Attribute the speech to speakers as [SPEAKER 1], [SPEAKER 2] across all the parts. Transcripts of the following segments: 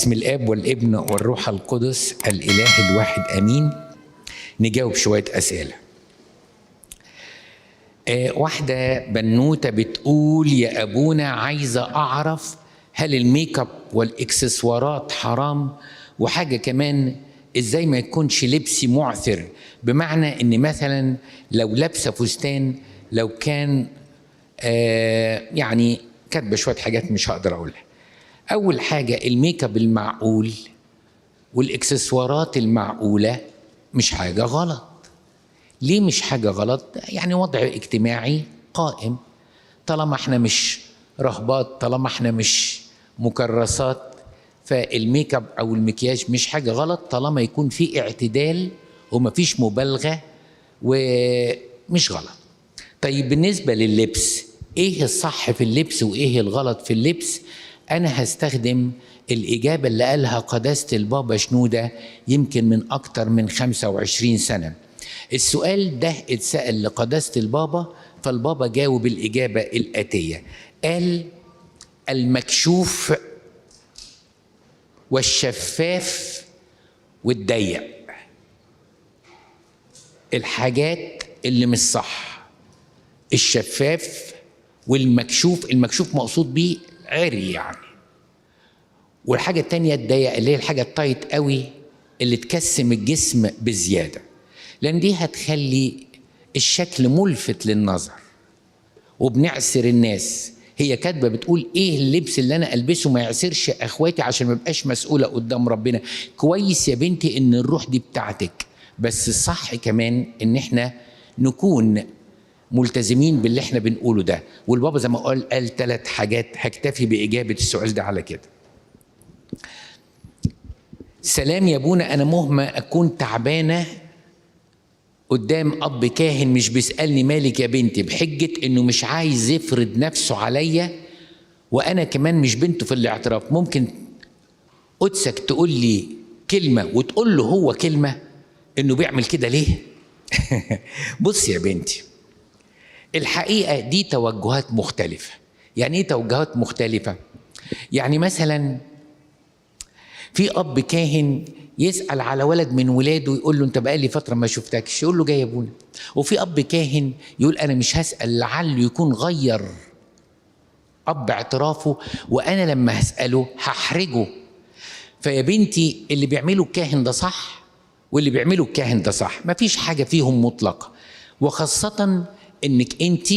[SPEAKER 1] باسم الاب والابن والروح القدس الاله الواحد امين. نجاوب شويه اسئله. واحده بنوته بتقول: يا ابونا عايزه اعرف هل الميك اب والاكسسوارات حرام؟ وحاجه كمان، ازاي ما يكونش لبسي معثر؟ بمعنى ان مثلا لو لابسه فستان، لو كان يعني كاتبه شويه حاجات مش هقدر اقولها. أول حاجة، الميك اب المعقول والإكسسوارات المعقولة مش حاجة غلط. ليه مش حاجة غلط؟ يعني وضع اجتماعي قائم. طالما احنا مش رهبات، طالما احنا مش مكرسات، فالميك اب أو المكياج مش حاجة غلط طالما يكون في اعتدال ومفيش مبالغة ومش غلط. طيب بالنسبة لللبس، ايه الصح في اللبس وايه الغلط في اللبس؟ أنا هستخدم الإجابة اللي قالها قداسة البابا شنودة يمكن من أكتر من 25 سنة. السؤال ده اتسأل لقداسة البابا، فالبابا جاوب الإجابة الآتية. قال: المكشوف والشفاف والضيق، الحاجات اللي مش صح. الشفاف والمكشوف، المكشوف مقصود بيه عري يعني. والحاجة التانية الضيق، اللي هي الحاجة التايت قوي اللي تكسم الجسم بزيادة، لأن دي هتخلي الشكل ملفت للنظر وبنعسر الناس. هي كاتبة بتقول: ايه اللبس اللي انا البسه ما يعسرش اخواتي عشان ما بقاش مسؤولة قدام ربنا. كويس يا بنتي ان الروح دي بتاعتك، بس الصح كمان ان احنا نكون ملتزمين باللي احنا بنقوله ده. والبابا زي ما قال 3 حاجات. هكتفي بإجابة السؤال ده على كده. سلام يا ابونا، انا مهمة اكون تعبانة قدام اب كاهن مش بيسألني مالك يا بنتي، بحجة انه مش عايز يفرض نفسه عليا، وانا كمان مش بنته في الاعتراف. ممكن قدسك تقول لي كلمة وتقول له هو كلمة انه بيعمل كده ليه؟ بص يا بنتي، الحقيقة دي توجهات مختلفة. يعني ايه توجهات مختلفة؟ يعني مثلا في اب كاهن يسأل على ولد من ولاده، يقول له: انت بقالي فترة ما شفتكش، يقول له: جاي يا ابونا. وفي اب كاهن يقول: انا مش هسأل، لعله يكون غير اب اعترافه، وانا لما هسأله هحرجه. فيا بنتي، اللي بيعمله الكاهن ده صح واللي بيعمله الكاهن ده صح، مفيش حاجة فيهم مطلقة، وخاصة انك انت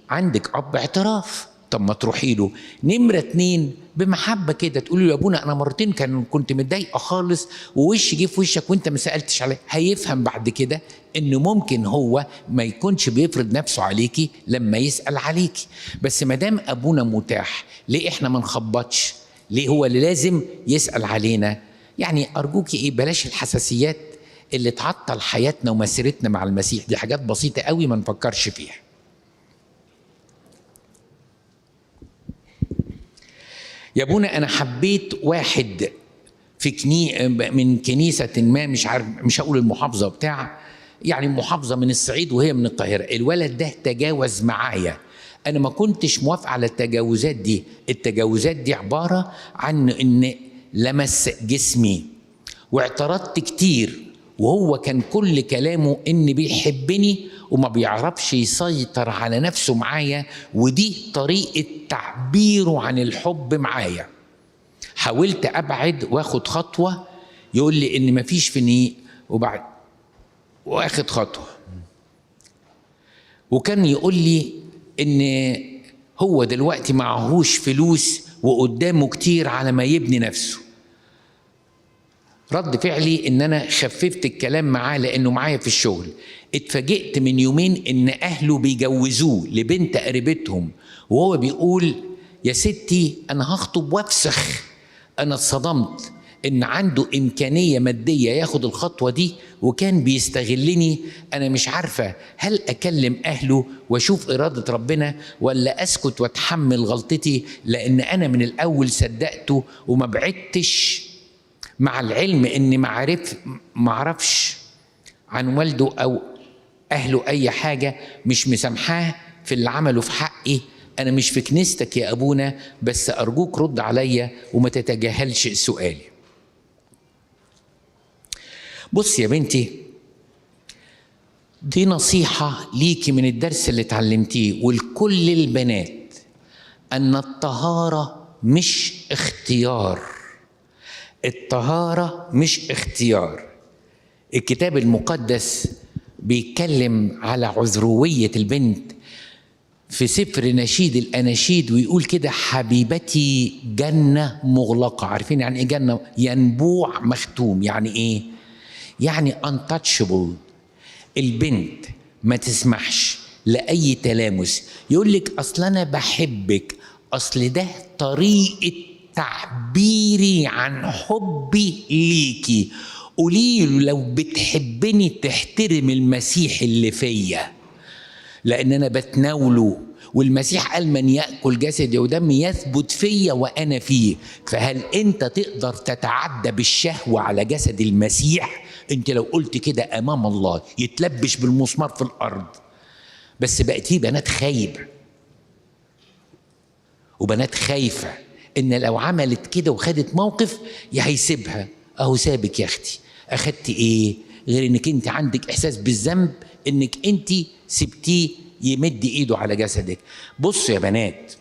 [SPEAKER 1] عندك اب اعتراف. طب ما تروحي له. نمرة 2، بمحبة كده تقولي له: يا ابونا انا مرتين كنت متضايقة خالص ووش جه في وشك وانت ما سألتش عليه. هيفهم بعد كده انه ممكن هو ما يكونش بيفرض نفسه عليكي لما يسأل عليكي. بس ما دام ابونا متاح، ليه احنا ما نخبطش؟ ليه هو اللي لازم يسأل علينا؟ يعني ارجوكي ايه، بلاش الحساسيات اللي تعطل حياتنا ومسيرتنا مع المسيح. دي حاجات بسيطة قوي ما نفكرش فيها. يا ابونا انا حبيت واحد في من كنيسة ما، مش عارف، مش هقول المحافظة بتاع، يعني محافظة من الصعيد وهي من القاهرة. الولد ده تجاوز معايا، انا ما كنتش موافق على التجاوزات دي. التجاوزات دي عبارة عن ان لمس جسمي، واعترضت كتير، وهو كان كل كلامه ان بيحبني وما بيعرفش يسيطر على نفسه معايا، ودي طريقة تعبيره عن الحب معايا. حاولت ابعد واخد خطوة، يقول لي ان مفيش فني، وبعد واخد خطوة. وكان يقول لي ان هو دلوقتي معهوش فلوس وقدامه كتير على ما يبني نفسه. رد فعلي ان انا خففت الكلام معاه لانه معايا في الشغل. اتفاجئت من يومين ان اهله بيجوزوه لبنت قريبتهم، وهو بيقول: يا ستي انا هخطب وافسخ. انا اتصدمت ان عنده امكانية مادية ياخد الخطوة دي، وكان بيستغلني. انا مش عارفة هل اكلم اهله واشوف ارادة ربنا، ولا اسكت واتحمل غلطتي، لان انا من الاول صدقته وما بعدتش، مع العلم اني ما اعرفش عن والده او اهله اي حاجه، مش مسامحاه في اللي عمله في حقي. انا مش في كنيستك يا ابونا، بس ارجوك رد عليا وما تتجاهلش سؤالي. بص يا بنتي، دي نصيحة ليكي من الدرس اللي اتعلمتيه ولكل البنات، أن الطهارة مش اختيار. الطهارة مش اختيار. الكتاب المقدس بيتكلم على عذروية البنت في سفر نشيد الأناشيد، ويقول كده: حبيبتي جنة مغلقة. عارفين يعني إيه جنة؟ ينبوع مختوم. يعني إيه؟ يعني untouchable. البنت ما تسمحش لأي تلامس. يقول لك: أصل أنا بحبك، أصل ده طريقة تعبيري عن حبي ليكي. قولي له لو بتحبني تحترم المسيح اللي فيا، لأن أنا بتناوله، والمسيح قال: من يأكل جسدي ودمي يثبت فيا وأنا فيه. فهل أنت تقدر تتعدى بالشهوة على جسد المسيح؟ أنت لو قلت كده أمام الله يتلبش بالمسمار في الأرض. بس بقت في بنات خايبة وبنات خايفة إن لو عملت كده وخدت موقف يا هيسيبها. أهو سابك يا أختي، أخدت إيه غير إنك أنت عندك إحساس بالذنب إنك أنت سبتيه يمد إيده على جسدك. بص يا بنات،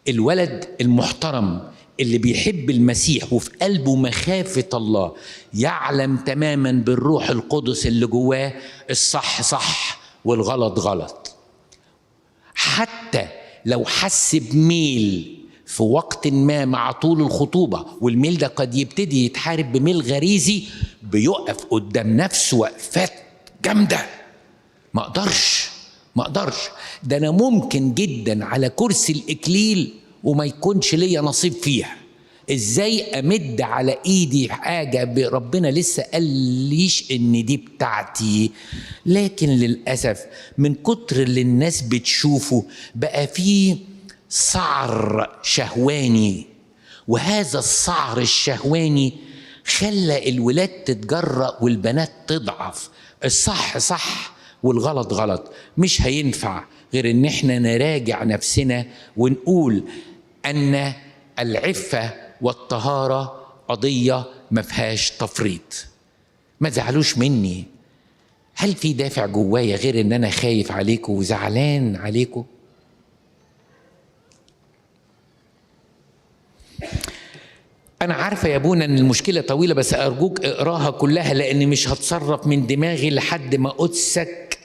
[SPEAKER 1] الولد المحترم اللي بيحب المسيح وفي قلبه مخافة الله يعلم تماما بالروح القدس اللي جواه الصح صح والغلط غلط. حتى لو حس بميل في وقت ما مع طول الخطوبة، والميل ده قد يبتدي يتحارب بميل غريزي، بيقف قدام نفسه وقفات جامدة. ما اقدرش ده انا ممكن جدا على كرسي الاكليل وما يكونش ليا نصيب فيها. ازاي امد على ايدي حاجه ربنا لسه قاليش ان دي بتاعتي؟ لكن للاسف من كتر اللي الناس بتشوفه بقى فيه سعر شهواني، وهذا السعر الشهواني خلى الولاد تتجرأ والبنات تضعف. الصح صح والغلط غلط. مش هينفع غير ان احنا نراجع نفسنا ونقول ان العفة والطهارة قضية ما فيهاش تفريط. ما تزعلوش مني. هل في دافع جوايا غير ان انا خايف عليكم وزعلان عليكم؟ أنا عارفة يا أبونا إن المشكلة طويلة، بس أرجوك اقراها كلها لأني مش هتصرف من دماغي لحد ما قدسك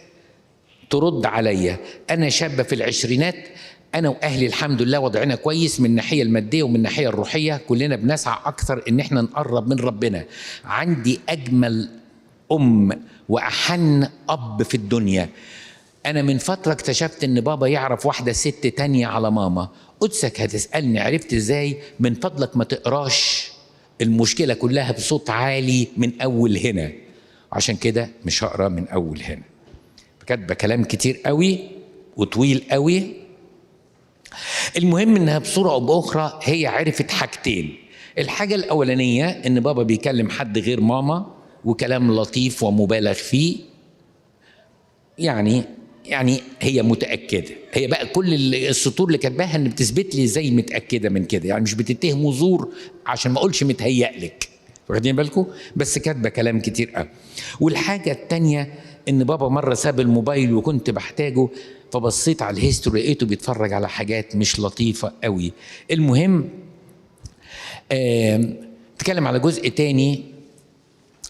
[SPEAKER 1] ترد عليا. أنا شابة في العشرينات، أنا وأهلي الحمد لله وضعنا كويس من الناحية المادية ومن الناحية الروحية. كلنا بنسعى أكثر إن إحنا نقرب من ربنا. عندي أجمل أم وأحن أب في الدنيا. أنا من فترة اكتشفت إن بابا يعرف واحدة ست تانية على ماما. قدسك هتسألني عرفت إزاي؟ من فضلك ما تقراش المشكلة كلها بصوت عالي من أول هنا، عشان كده مش هقرا من أول هنا. كاتبة كلام كتير قوي وطويل قوي. المهم إنها بصورة أو بأخرى هي عرفت حاجتين. الحاجة الأولانية إن بابا بيكلم حد غير ماما وكلام لطيف ومبالغ فيه. يعني هي متأكدة. هي بقى كل السطور اللي كاتباها ان بتثبت لي زي متأكدة من كده، يعني مش بتتهموا زور عشان ما اقولش متهيأ لك. واخدين بالكم؟ بس كاتبة كلام كتير قوي. والحاجة التانية ان بابا مرة ساب الموبايل وكنت بحتاجه، فبصيت على الهيستوري لقيته بيتفرج على حاجات مش لطيفة قوي. المهم تكلم على جزء تاني،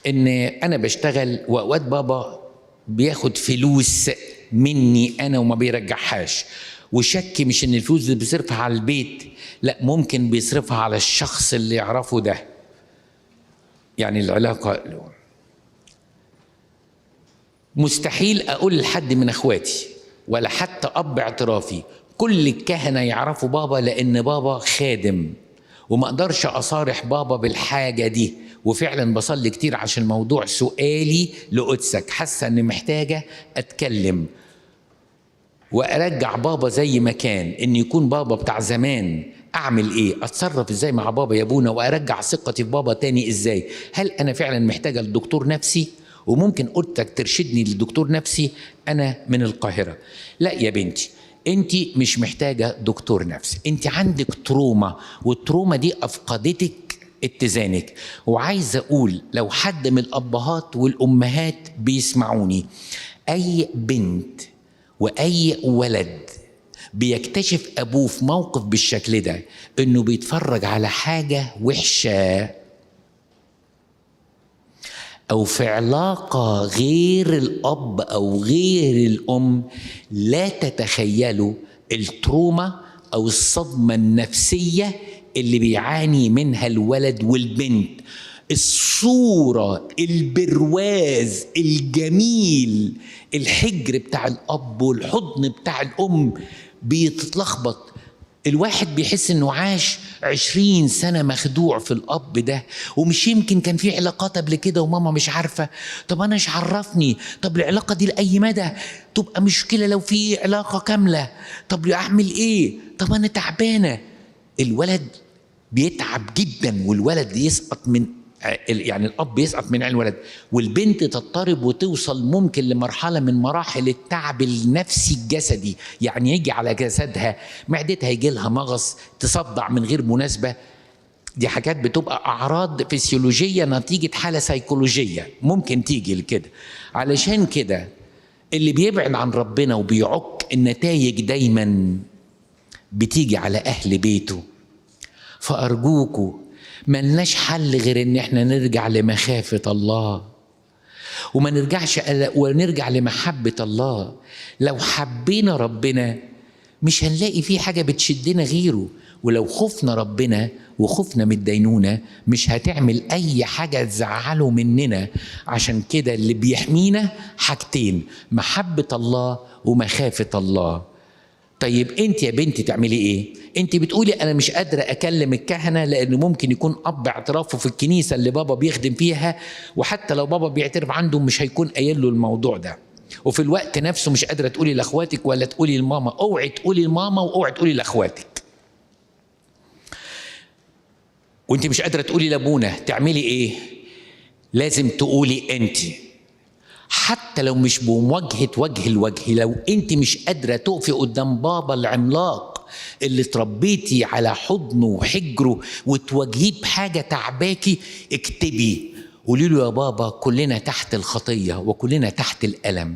[SPEAKER 1] ان انا بشتغل واوقات بابا بياخد فلوس مني انا وما بيرجعهاش. وشكي مش ان الفلوس اللي بيصرفها على البيت، لا، ممكن بيصرفها على الشخص اللي يعرفه ده. يعني العلاقة مستحيل اقول لحد من اخواتي ولا حتى اب اعترافي كل الكهنة يعرفوا بابا، لان بابا خادم وما اقدرش اصارح بابا بالحاجة دي. وفعلا بصلي كتير عشان موضوع سؤالي لقدسك، حاسة اني محتاجة اتكلم وارجع بابا زي ما كان، ان يكون بابا بتاع زمان. اعمل ايه؟ اتصرف ازاي مع بابا يا ابونا وارجع ثقتي في بابا تاني ازاي؟ هل انا فعلا محتاجة لدكتور نفسي؟ وممكن قدسك ترشدني لدكتور نفسي. انا من القاهرة. لا يا بنتي، انت مش محتاجة دكتور نفسي، انت عندك تروما، والتروما دي افقدتك اتزانك. وعايز اقول لو حد من الابهات والامهات بيسمعوني، اي بنت واي ولد بيكتشف ابوه في موقف بالشكل ده انه بيتفرج على حاجة وحشة او في علاقة غير الاب او غير الام، لا تتخيلوا التروما او الصدمة النفسية اللي بيعاني منها الولد والبنت. الصورة، البرواز الجميل، الحجر بتاع الاب والحضن بتاع الام بيتلخبط. الواحد بيحس انه عاش 20 سنة مخدوع في الاب ده، ومش يمكن كان في علاقات قبل كده وماما مش عارفة. طب انا ايش عرفني؟ طب العلاقة دي لأي مدى؟ تبقى مشكلة لو في علاقة كاملة. طب اعمل ايه؟ طب انا تعبانة. الولد بيتعب جدا، والولد يسقط من يعني الاب يسقط من عين الولد، والبنت تضطرب وتوصل ممكن لمرحله من مراحل التعب النفسي الجسدي. يعني يجي على جسدها، معدتها يجي لها مغص، تصدع من غير مناسبه. دي حاجات بتبقى اعراض فسيولوجيه نتيجه حاله سيكولوجيه ممكن تيجي لكده. علشان كده اللي بيبعد عن ربنا وبيعك النتائج دايما بتيجي على اهل بيته. فارجوكوا ملناش حل غير ان احنا نرجع لمخافة الله، وما نرجعش ونرجع لمحبة الله. لو حبينا ربنا مش هنلاقي فيه حاجة بتشدنا غيره، ولو خفنا ربنا وخفنا من الدينونة مش هتعمل اي حاجة تزعله مننا. عشان كده اللي بيحمينا حاجتين: محبة الله ومخافة الله. طيب انت يا بنتي تعملي ايه؟ انت بتقولي انا مش قادره اكلم الكهنه لانه ممكن يكون اب اعترافه في الكنيسه اللي بابا بيخدم فيها، وحتى لو بابا بيعترف عنده مش هيكون قايل له الموضوع ده. وفي الوقت نفسه مش قادره تقولي لاخواتك ولا تقولي لماما. اوعي تقولي لماما واوعي تقولي لاخواتك. وانت مش قادره تقولي لابونا، تعملي ايه؟ لازم تقولي انت، حتى لو مش بمواجهة وجه الوجه. لو انت مش قادرة تقفي قدام بابا العملاق اللي تربيتي على حضنه وحجره وتواجهيه بحاجة تعباكي، اكتبي قولي له: يا بابا كلنا تحت الخطية وكلنا تحت الألم.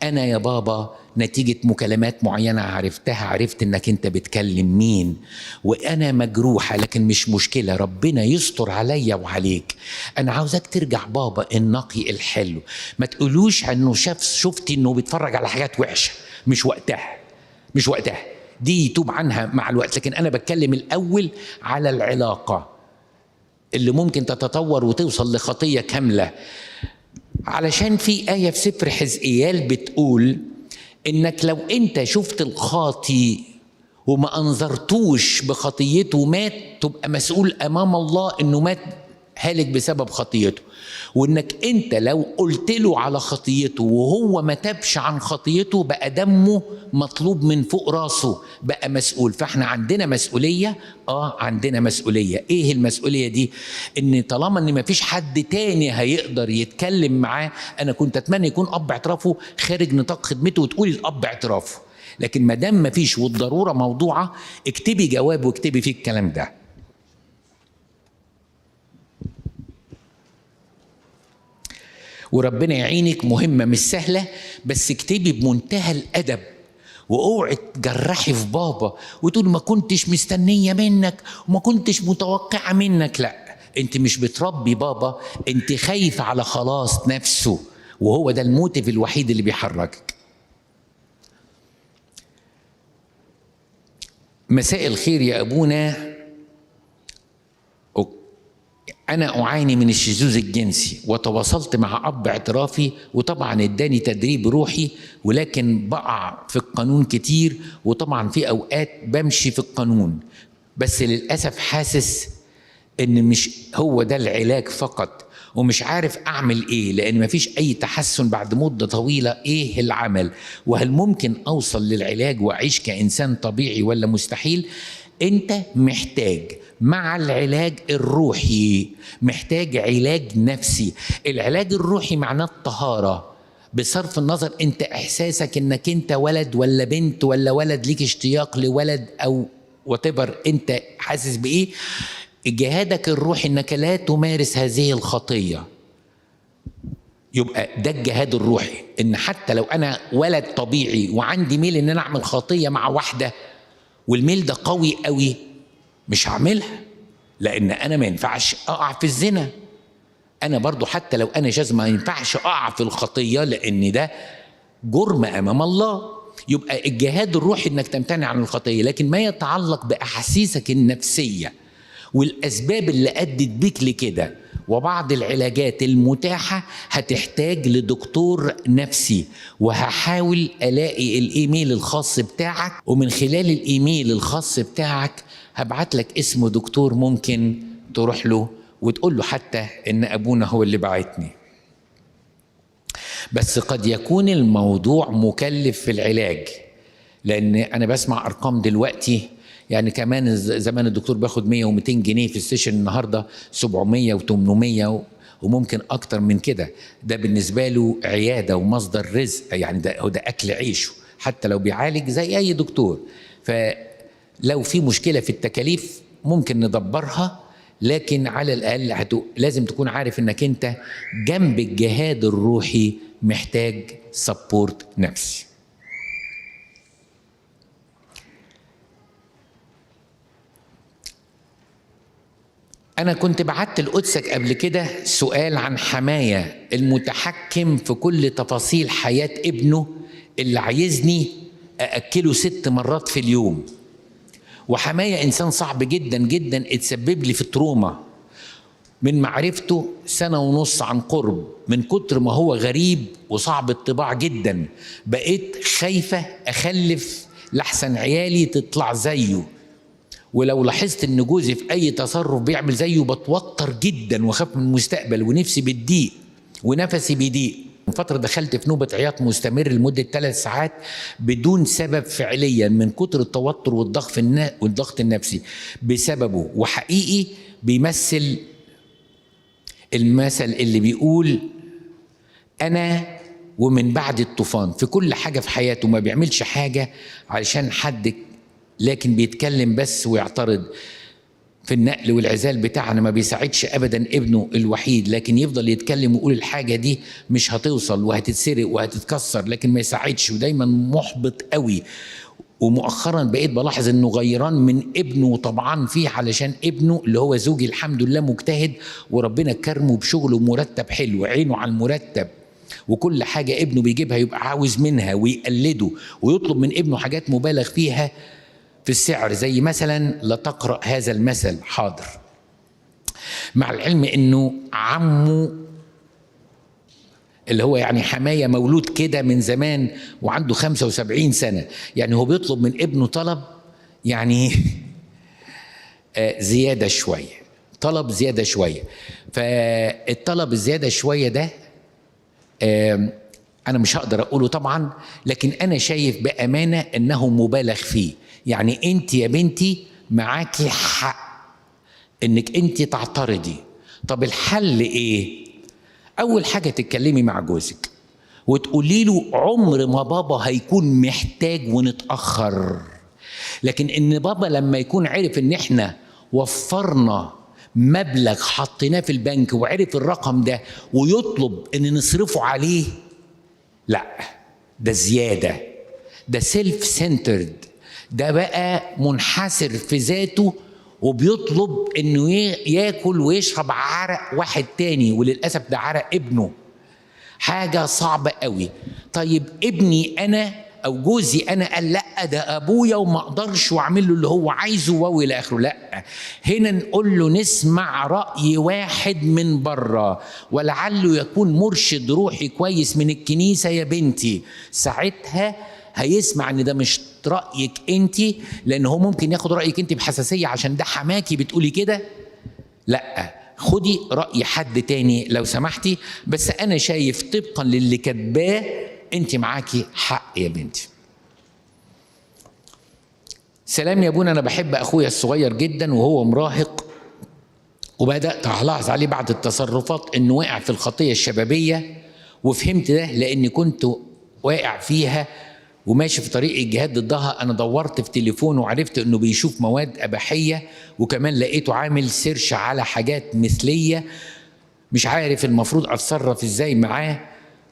[SPEAKER 1] أنا يا بابا نتيجة مكالمات معينة عرفت إنك أنت بتكلم مين، وأنا مجروحة، لكن مش مشكلة، ربنا يستر عليا وعليك. أنا عاوزك ترجع بابا النقي الحلو. ما تقولوش إنه شفتي إنه بيتفرج على حاجات وحشة، مش وقتها، دي يتوب عنها مع الوقت. لكن أنا بتكلم الأول على العلاقة اللي ممكن تتطور وتوصل لخطية كاملة. علشان في آية في سفر حزقيال بتقول إنك لو أنت شفت الخاطي وما أنظرتوش بخطيته مات، تبقى مسؤول أمام الله إنه مات هالك بسبب خطيته. وإنك أنت لو قلت له على خطيته وهو ما تابش عن خطيته، بقى دمه مطلوب من فوق راسه، بقى مسؤول. فإحنا عندنا مسؤولية. عندنا مسؤولية. إيه المسؤولية دي؟ إن طالما إن ما فيش حد تاني هيقدر يتكلم معاه، أنا كنت أتمنى يكون أب اعترافه خارج نطاق خدمته وتقولي الأب اعترافه. لكن ما دام ما فيش والضرورة موضوعة، اكتبي جواب واكتبي فيه الكلام ده. وربنا يعينك، مهمة مش سهلة، بس اكتبي بمنتهى الأدب. واوعي تجرحي في بابا وتقول ما كنتش مستنية منك وما كنتش متوقعة منك. لا، انت مش بتربي بابا، انت خايفة على خلاص نفسه، وهو ده الموتيف الوحيد اللي بيحركك. مساء الخير يا أبونا، أنا أعاني من الشذوذ الجنسي وتواصلت مع أب اعترافي، وطبعا اداني تدريب روحي، ولكن بقع في القانون كتير، وطبعا في أوقات بمشي في القانون، بس للأسف حاسس إن مش هو ده العلاج فقط، ومش عارف أعمل إيه لأن مفيش أي تحسن بعد مدة طويلة. إيه العمل؟ وهل ممكن أوصل للعلاج وأعيش كإنسان طبيعي ولا مستحيل؟ أنت محتاج مع العلاج الروحي محتاج علاج نفسي. العلاج الروحي معناه الطهارة، بصرف النظر أنت إحساسك أنك أنت ولد ولا بنت، ولا ولد ليك اشتياق لولد أو whatever أنت حاسس بإيه. جهادك الروحي انك لا تمارس هذه الخطيه. يبقى ده الجهاد الروحي، ان حتى لو انا ولد طبيعي وعندي ميل ان انا اعمل خطيه مع واحده والميل ده قوي قوي، مش هعملها، لان انا ما ينفعش اقع في الزنا. انا برضو حتى لو انا شاذ ما ينفعش اقع في الخطيه، لان ده جرم امام الله. يبقى الجهاد الروحي انك تمتنع عن الخطيه. لكن ما يتعلق باحاسيسك النفسيه والاسباب اللي ادت بيك لكده وبعض العلاجات المتاحه، هتحتاج لدكتور نفسي. وهحاول الاقي الايميل الخاص بتاعك، ومن خلال الايميل الخاص بتاعك هبعت لك اسم دكتور ممكن تروح له وتقول له حتى ان ابونا هو اللي بعتني. بس قد يكون الموضوع مكلف في العلاج، لان انا بسمع ارقام دلوقتي، يعني كمان زمان الدكتور بياخد 100 و200 جنيه في السيشن، النهارده 700 و800 وممكن اكتر من كده. ده بالنسبه له عياده ومصدر رزق، يعني ده اكل عيشه حتى لو بيعالج زي اي دكتور. فلو في مشكله في التكاليف ممكن ندبرها، لكن على الاقل لازم تكون عارف انك انت جنب الجهاد الروحي محتاج سبورت نفسي. أنا كنت بعت لقدسك قبل كده سؤال عن حماية المتحكم في كل تفاصيل حياة ابنه اللي عايزني أأكله 6 مرات في اليوم. وحماية إنسان صعب جدا جدا، اتسبب لي في التروما من معرفته 1.5 سنة عن قرب. من كتر ما هو غريب وصعب الطباع جدا، بقيت خايفة أخلف لحسن عيالي تطلع زيه. ولو لاحظت ان جوزي في اي تصرف بيعمل زيه بتوتر جدا واخاف من المستقبل، ونفسي بتضيق ونفسي بيضيق. من فتره دخلت في نوبه عياط مستمر لمده 3 ساعات بدون سبب فعليا، من كتر التوتر والضغط النفسي بسببه. وحقيقي بيمثل المثل اللي بيقول انا ومن بعد الطوفان في كل حاجه في حياته. ما بيعملش حاجه علشان حد، لكن بيتكلم بس ويعترض. في النقل والعزال بتاعنا ما بيساعدش ابدا ابنه الوحيد، لكن يفضل يتكلم ويقول الحاجه دي مش هتوصل وهتتسرق وهتتكسر، لكن ما يساعدش ودايما محبط قوي. ومؤخرا بقيت بلاحظ انه غيران من ابنه وطبعان فيه، علشان ابنه اللي هو زوجي الحمد لله مجتهد وربنا كرمه بشغله مرتب حلو، عينه على المرتب، وكل حاجه ابنه بيجيبها يبقى عاوز منها ويقلده، ويطلب من ابنه حاجات مبالغ فيها في السعر، زي مثلا لا تقرأ هذا المثل حاضر. مع العلم انه عمه اللي هو يعني حماية مولود كده من زمان وعنده 75 سنة، يعني هو بيطلب من ابنه طلب يعني زيادة شوية، طلب زيادة شوية. فالطلب الزيادة شوية ده أنا مش هقدر أقوله طبعا، لكن أنا شايف بأمانة أنه مبالغ فيه. يعني أنت يا بنتي معاكي حق أنك أنت تعترضي. طب الحل إيه؟ أول حاجة تتكلمي مع جوزك وتقولي له عمر ما بابا هيكون محتاج ونتأخر، لكن إن بابا لما يكون عرف إن إحنا وفرنا مبلغ حطيناه في البنك وعرف الرقم ده ويطلب إن نصرفه عليه، لا ده زيادة، ده سيلف سنترد، ده بقى منحسر في ذاته وبيطلب انه ياكل ويشرب عرق واحد تاني، وللاسف ده عرق ابنه. حاجه صعبه قوي. طيب ابني انا او جوزي انا قال لا ده ابويا وما اقدرش واعمل له اللي هو عايزه والى اخره، لا هنا نقول له نسمع راي واحد من بره ولعله يكون مرشد روحي كويس من الكنيسه يا بنتي، ساعتها هيسمع ان ده مش رايك انت، لان هو ممكن ياخد رايك انت بحساسيه عشان ده حماكي بتقولي كده. لا خدي راي حد تاني لو سمحتي، بس انا شايف طبقا للي كاتباه انت معاكي حق يا بنتي. سلام يا ابونا، انا بحب اخويا الصغير جدا وهو مراهق، وبدات الاحظ عليه بعض التصرفات انه واقع في الخطيه الشبابيه، وفهمت ده لاني كنت واقع فيها وماشي في طريق الجهاد ضدها، انا دورت في تليفونه وعرفت انه بيشوف مواد اباحيه، وكمان لقيته عامل سيرش على حاجات مثليه. مش عارف المفروض اتصرف ازاي معاه،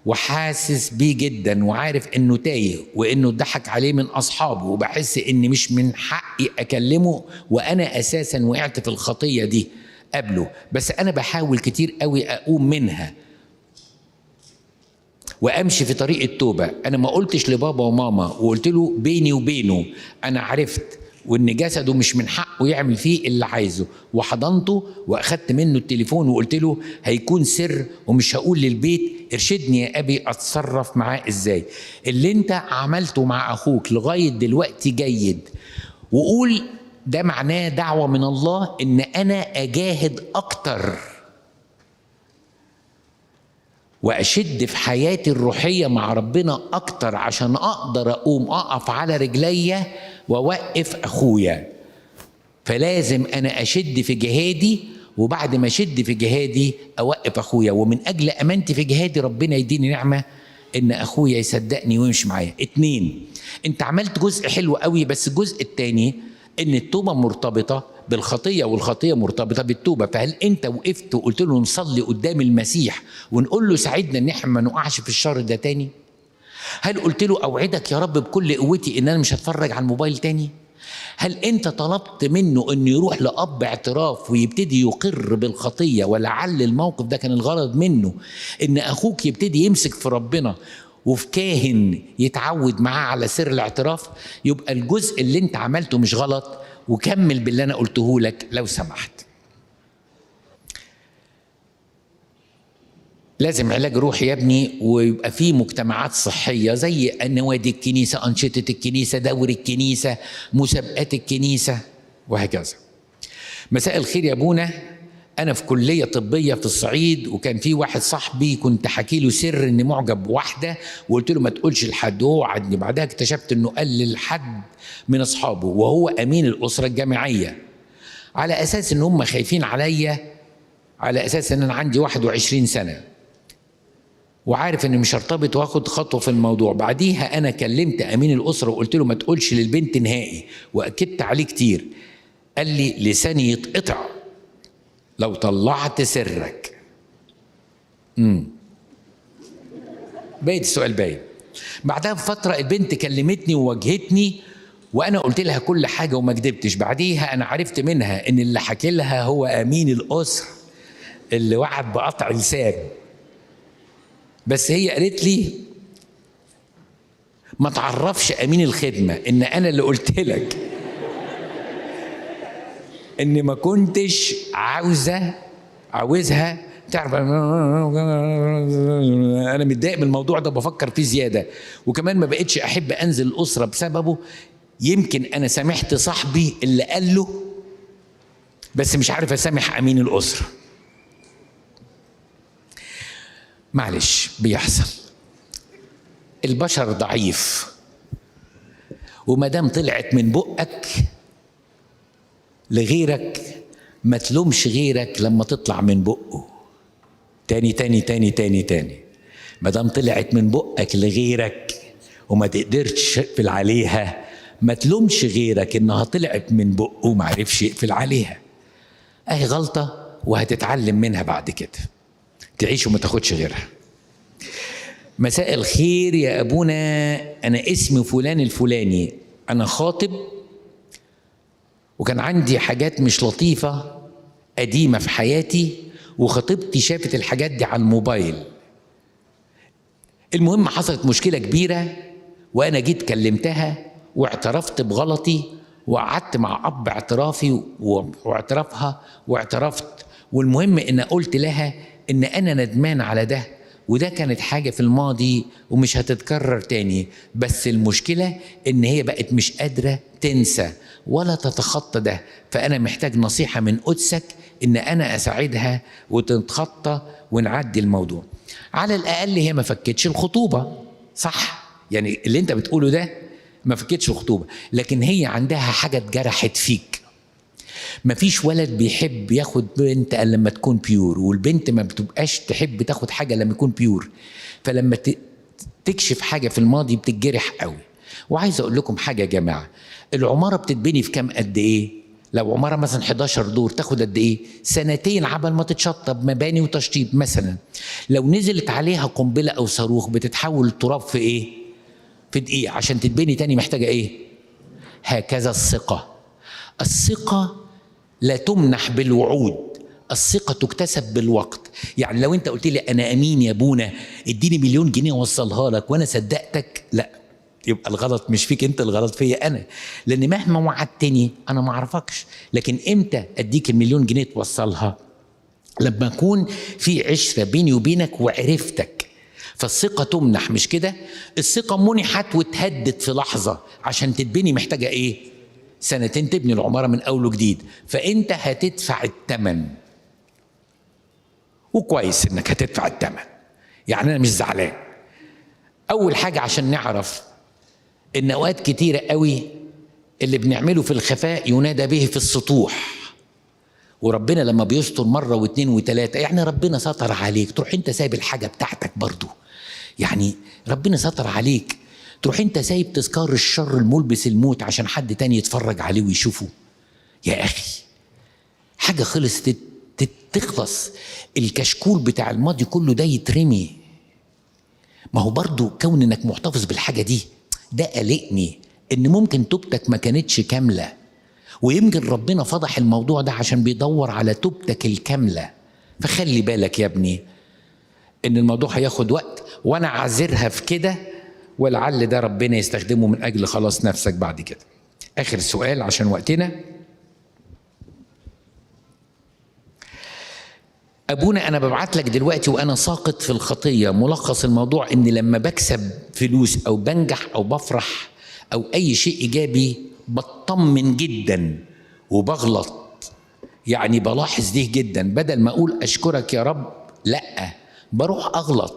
[SPEAKER 1] وحاسس بيه جدا، وعارف انه تايه وانه اتضحك عليه من اصحابه، وبحس ان مش من حقي اكلمه، وانا اساسا وقعت في الخطيه دي قبله، بس انا بحاول كتير قوي اقوم منها وامشي في طريق التوبه. انا ما قلتش لبابا وماما، وقلت له بيني وبينه انا عرفت وان جسده مش من حقه يعمل فيه اللي عايزه، وحضنته واخدت منه التليفون وقلت له هيكون سر ومش هقول للبيت، ارشدني يا ابي اتصرف معاه ازاي. اللي انت عملته مع اخوك لغايه دلوقتي جيد، وقول ده معناه دعوه من الله ان انا اجاهد اكتر واشد في حياتي الروحيه مع ربنا اكتر عشان اقدر اقوم اقف على رجليا واوقف اخويا. فلازم انا اشد في جهادي، وبعد ما اشد في جهادي اوقف اخويا، ومن اجل امانتي في جهادي ربنا يديني نعمه ان اخويا يصدقني ويمشي معايا. 2، انت عملت جزء حلو قوي، بس الجزء الثاني ان التوبه مرتبطه بالخطيه والخطيه مرتبطه بالتوبه. فهل انت وقفت وقلت له نصلي قدام المسيح ونقول له ساعدنا ان احنا ما نقعش في الشر ده تاني؟ هل قلت له اوعدك يا رب بكل قوتي ان انا مش هتفرج على الموبايل تاني؟ هل انت طلبت منه انه يروح لاب اعتراف ويبتدي يقر بالخطيه؟ ولعل الموقف ده كان الغرض منه ان اخوك يبتدي يمسك في ربنا وفي كاهن يتعود معاه على سر الاعتراف. يبقى الجزء اللي انت عملته مش غلط، وكمل باللي انا قلته لك لو سمحت. لازم علاج روحي يا ابني، ويبقى فيه مجتمعات صحية زي نوادي الكنيسة، أنشطة الكنيسة، دور الكنيسة، مسابقات الكنيسة، وهكذا. مساء الخير يا ابونا، أنا في كلية طبية في الصعيد، وكان في واحد صاحبي كنت حكي له سر إني معجب بواحدة، وقلت له ما تقولش لحد، وهو وعدني. بعدها اكتشفت إنه قال لحد من أصحابه، وهو أمين الأسرة الجامعية، على أساس إن هم خايفين عليا، على أساس إن أنا عندي 21 سنة وعارف اني مش هرتبط واخد خطوه في الموضوع. بعديها انا كلمت امين الاسره وقلت له ما تقولش للبنت نهائي، واكدت عليه كتير. قال لي لساني يتقطع لو طلعت سرك. بقيت السؤال باين. بعدها بفتره البنت كلمتني وواجهتني، وانا قلت لها كل حاجه وما كدبتش. بعديها انا عرفت منها ان اللي حكي لها هو امين الاسره اللي وعد بقطع لسان. بس هي قالت لي ما تعرفش امين الخدمه ان انا اللي قلت لك ان ما كنتش عاوزها تعرف. انا متضايق من الموضوع ده، بفكر فيه زياده، وكمان ما بقتش احب انزل الاسره بسببه. يمكن انا سامحت صاحبي اللي قال له، بس مش عارف اسامح امين الاسره. معلش بيحصل، البشر ضعيف، وما دام طلعت من بقك لغيرك ما تلومش غيرك لما تطلع من بقه. تاني تاني تاني تاني تاني، ما دام طلعت من بقك لغيرك وما تقدرش تقفل عليها، ما تلومش غيرك انها طلعت من بقه وما عرفش يقفل عليها. اهي غلطه وهتتعلم منها بعد كده، تعيش وما تاخدش غيرها. مساء الخير يا ابونا، انا اسمي فلان الفلاني، انا خاطب وكان عندي حاجات مش لطيفه قديمه في حياتي، وخطيبتي شافت الحاجات دي على الموبايل. المهم حصلت مشكله كبيره، وانا جيت كلمتها واعترفت بغلطي، وقعدت مع اب اعترافي واعترافها واعترفت. والمهم ان قلت لها ان انا ندمان على ده، وده كانت حاجة في الماضي ومش هتتكرر تاني. بس المشكلة ان هي بقت مش قادرة تنسى ولا تتخطى ده، فانا محتاج نصيحة من قدسك ان انا اساعدها وتتخطى ونعدي الموضوع. على الاقل هي ما فكتش الخطوبة، صح؟ يعني اللي انت بتقوله ده ما فكتش الخطوبة، لكن هي عندها حاجة اتجرحت فيك. مفيش ولد بيحب ياخد بنت الا لما تكون بيور، والبنت ما بتبقاش تحب تاخد حاجه لما يكون بيور. فلما تكشف حاجه في الماضي بتتجرح قوي. وعايز اقول لكم حاجه يا جماعه، العماره بتتبني في كام قد ايه؟ لو عماره مثلا 11 دور تاخد قد ايه؟ سنتين عبال ما تتشطب مباني وتشطيب مثلا. لو نزلت عليها قنبله او صاروخ بتتحول التراب في ايه؟ في دقيقه. عشان تتبني تاني محتاجه ايه؟ هكذا الثقه. الثقه لا تمنح بالوعود، الثقة تكتسب بالوقت. يعني لو انت قلت لي انا امين يا ابونا اديني 1,000,000 جنيه اوصلها لك وانا صدقتك، لا، يبقى الغلط مش فيك انت، الغلط فيا انا، لان مهما وعدتني انا ما اعرفكش. لكن امتى اديك ال1,000,000 جنيه توصلها؟ لما اكون في عشرة بيني وبينك وعرفتك. فالثقة تمنح، مش كده؟ الثقة منحت وتهدد في لحظة. عشان تتبني محتاجة ايه؟ سنتين تبني العمارة من اول وجديد. فانت هتدفع الثمن، وكويس انك هتدفع الثمن، يعني انا مش زعلان. اول حاجة عشان نعرف ان اوقات كتيرة قوي اللي بنعمله في الخفاء ينادى به في السطوح. وربنا لما بيستر مرة واثنين وثلاثة، يعني ربنا ستر عليك تروح انت سايب الحاجة بتاعتك برضو. يعني ربنا ستر عليك تروح انت سايب تذكار الشر الملبس الموت عشان حد تاني يتفرج عليه ويشوفه. يا اخي حاجة خلصت تخلص، الكشكول بتاع الماضي كله ده يترمي. ما هو برضو كون انك محتفظ بالحاجة دي ده قلقني، ان ممكن توبتك ما كانتش كاملة، ويمكن ربنا فضح الموضوع ده عشان بيدور على توبتك الكاملة. فخلي بالك يا ابني ان الموضوع هياخد وقت، وانا عذرها في كده، ولعل ده ربنا يستخدمه من اجل خلاص نفسك بعد كده. اخر سؤال عشان وقتنا. ابونا انا ببعت لك دلوقتي وانا ساقط في الخطيه، ملخص الموضوع ان لما بكسب فلوس او بنجح او بفرح او اي شيء ايجابي بطمن جدا وبغلط. يعني بلاحظ دي جدا، بدل ما اقول اشكرك يا رب، لا، بروح اغلط.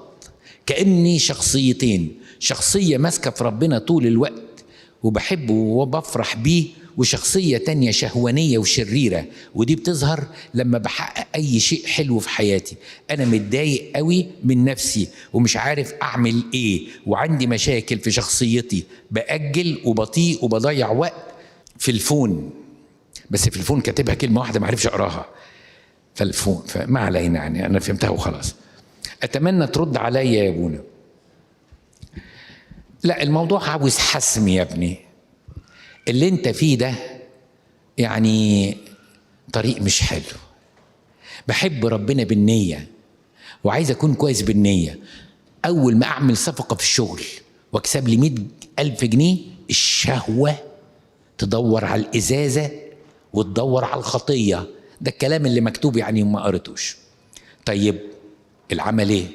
[SPEAKER 1] كاني شخصيتين، شخصيه ماسكه في ربنا طول الوقت وبحبه وبفرح بيه، وشخصية تانية شهوانية وشريرة، ودي بتظهر لما بحقق أي شيء حلو في حياتي. أنا متضايق قوي من نفسي ومش عارف أعمل إيه، وعندي مشاكل في شخصيتي، بأجل وبطيء وبضيع وقت في الفون. بس في الفون كاتبها كلمة واحدة ما عرفش أقراها، فالفون فما علينا، يعني أنا فهمتها وخلاص. أتمنى ترد عليا يا أبونا. لا، الموضوع عاوز حسم يا ابني. اللي انت فيه ده يعني طريق مش حلو. بحب ربنا بالنية وعايز اكون كويس بالنية. اول ما اعمل صفقة في الشغل واكسب لي 100,000 جنيه، الشهوة تدور على الازازة وتدور على الخطية. ده الكلام اللي مكتوب يعني وما قريتوش. طيب العمل ايه؟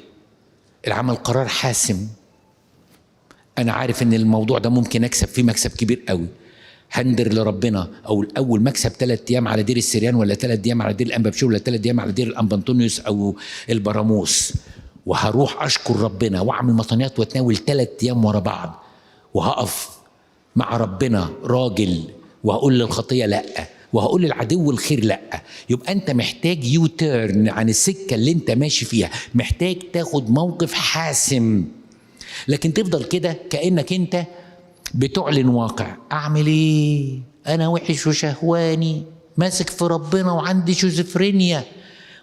[SPEAKER 1] العمل قرار حاسم. انا عارف ان الموضوع ده ممكن اكسب فيه مكسب كبير قوي، هندر لربنا. او اول مكسب 3 ايام على دير السريان، ولا 3 ايام على دير الانبابشور، ولا 3 ايام على دير الانبنطونيوس او البراموس، وهروح اشكر ربنا واعمل مطنيات واتناول 3 ايام ورا بعض، وهقف مع ربنا راجل، وهقول للخطيه لا، وهقول للعدو الخير لا. يبقى انت محتاج يوتيرن عن السكه اللي انت ماشي فيها، محتاج تاخد موقف حاسم. لكن تفضل كده كانك انت بتعلن واقع. اعمل ايه؟ انا وحش وشهواني، ماسك في ربنا وعندي شيزوفرينيا،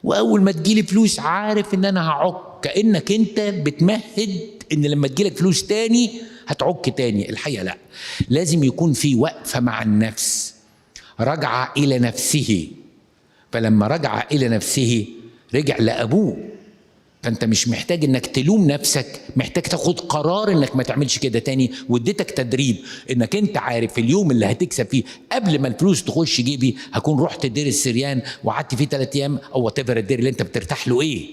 [SPEAKER 1] واول ما تجيلي فلوس عارف ان انا هعك. كانك انت بتمهد ان لما تجيلك فلوس تاني هتعك تاني. الحقيقه لا، لازم يكون في وقفه مع النفس، رجع الى نفسه. فلما رجع الى نفسه رجع لابوه. فانت مش محتاج انك تلوم نفسك، محتاج تاخد قرار انك ما تعملش كده تاني. واديتك تدريب انك انت عارف اليوم اللي هتكسب فيه قبل ما الفلوس تخش جيبي هكون رحت دير السريان وقعدت فيه 3 ايام او وات ايفر الدير اللي انت بترتاح له ايه،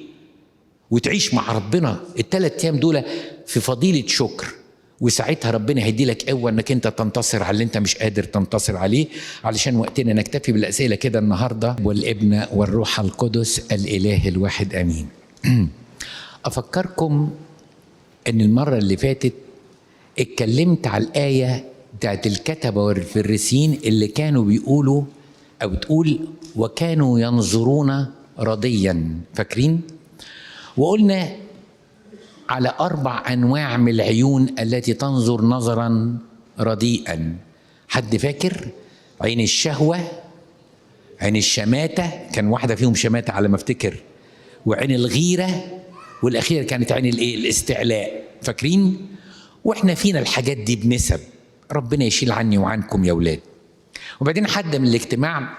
[SPEAKER 1] وتعيش مع ربنا ال3 ايام دول في فضيلة شكر. وساعتها ربنا هيدي لك قوه انك انت تنتصر على اللي انت مش قادر تنتصر عليه. علشان وقتنا نكتفي بالاسئله كده النهارده. والابن والروح القدس الاله الواحد امين. أفكركم إن المرة اللي فاتت اتكلمت على الآية بتاعت الكتبة والفريسيين اللي كانوا بيقولوا أو بتقول وكانوا ينظرون رضيا، فاكرين؟ وقلنا على 4 أنواع من العيون التي تنظر نظرا رديئا. حد فاكر؟ عين الشهوة، عين الشماتة، كان واحدة فيهم شماتة على ما افتكر، وعين الغيرة، والأخيرة كانت عين الاستعلاء. فاكرين؟ واحنا فينا الحاجات دي بنسب. ربنا يشيل عني وعنكم يا ولاد. وبعدين حد من الاجتماع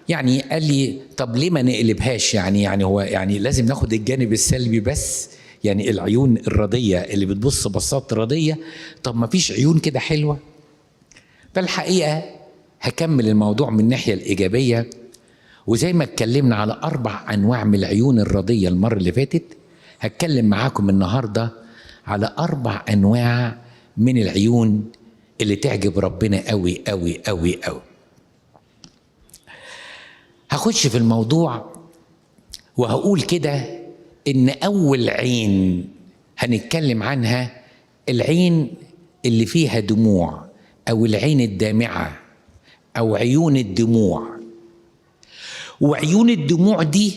[SPEAKER 1] يعني قال لي طب ليه ما نقلبهاش؟ يعني هو يعني لازم ناخد الجانب السلبي بس؟ يعني العيون الردية اللي بتبص بصات ردية، طب ما فيش عيون كده حلوة؟ فالحقيقة هكمل الموضوع من الناحية الإيجابية، وزي ما اتكلمنا على 4 أنواع من العيون الردية المرة اللي فاتت، هتكلم معاكم النهاردة على 4 أنواع من العيون اللي تعجب ربنا قوي قوي قوي قوي. هخش في الموضوع وهقول كده إن أول عين هنتكلم عنها العين اللي فيها دموع، أو العين الدامعة، أو عيون الدموع. وعيون الدموع دي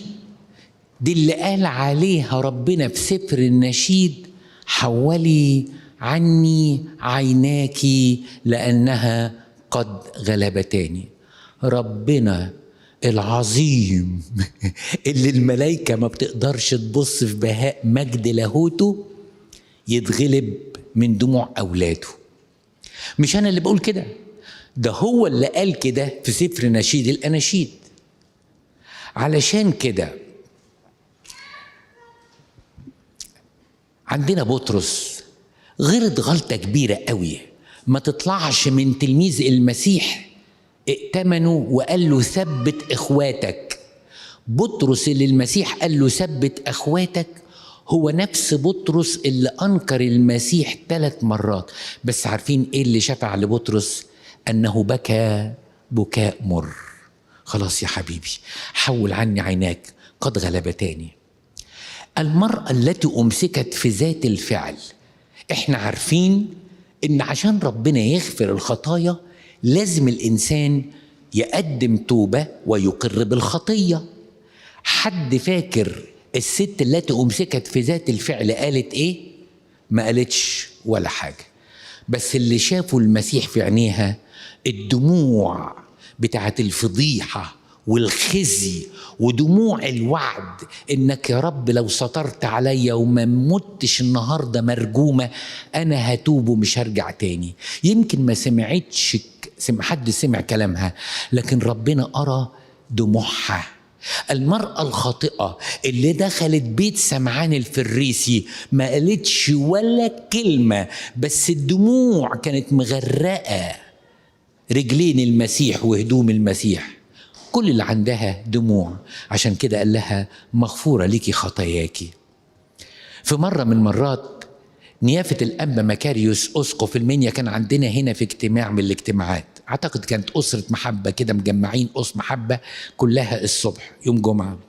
[SPEAKER 1] اللي قال عليها ربنا في سفر النشيد: حولي عني عيناك لأنها قد غلبتاني. ربنا العظيم اللي الملائكة ما بتقدرش تبص في بهاء مجد لاهوته يتغلب من دموع أولاده. مش أنا اللي بقول كده، ده هو اللي قال كده في سفر نشيد الأناشيد. علشان كده عندنا بطرس غلط غلطة كبيرة قوي ما تطلعش من تلميذ المسيح ائتمنه وقال له ثبت اخواتك. بطرس اللي المسيح قال له ثبت اخواتك هو نفس بطرس اللي انكر المسيح 3 مرات. بس عارفين ايه اللي شفع لبطرس؟ انه بكى بكاء مر. خلاص يا حبيبي، حول عني عيناك قد غلبتاني. المرأة التي أمسكت في ذات الفعل، احنا عارفين ان عشان ربنا يغفر الخطايا لازم الإنسان يقدم توبة ويقر بالخطية. حد فاكر الست التي أمسكت في ذات الفعل قالت إيه؟ ما قالتش ولا حاجة، بس اللي شافوا المسيح في عينيها الدموع بتاعت الفضيحة والخزي ودموع الوعد انك يا رب لو سترت عليا وما متش النهارده مرجومه انا هتوب ومش هرجع تاني. يمكن ما سمعتش حد سمع كلامها، لكن ربنا أرى دموعها. المرأة الخاطئة اللي دخلت بيت سمعان الفريسي ما قالتش ولا كلمة، بس الدموع كانت مغرقة رجلين المسيح وهدوم المسيح. كل اللي عندها دموع، عشان كده قال لها مغفورة ليكي خطاياكي. في مرة من مرات نيافة الأنبا مكاريوس أسقف المنيا كان عندنا هنا في اجتماع من الاجتماعات، أعتقد كانت أسرة محبة كده مجمعين أس محبة كلها الصبح يوم جمعة.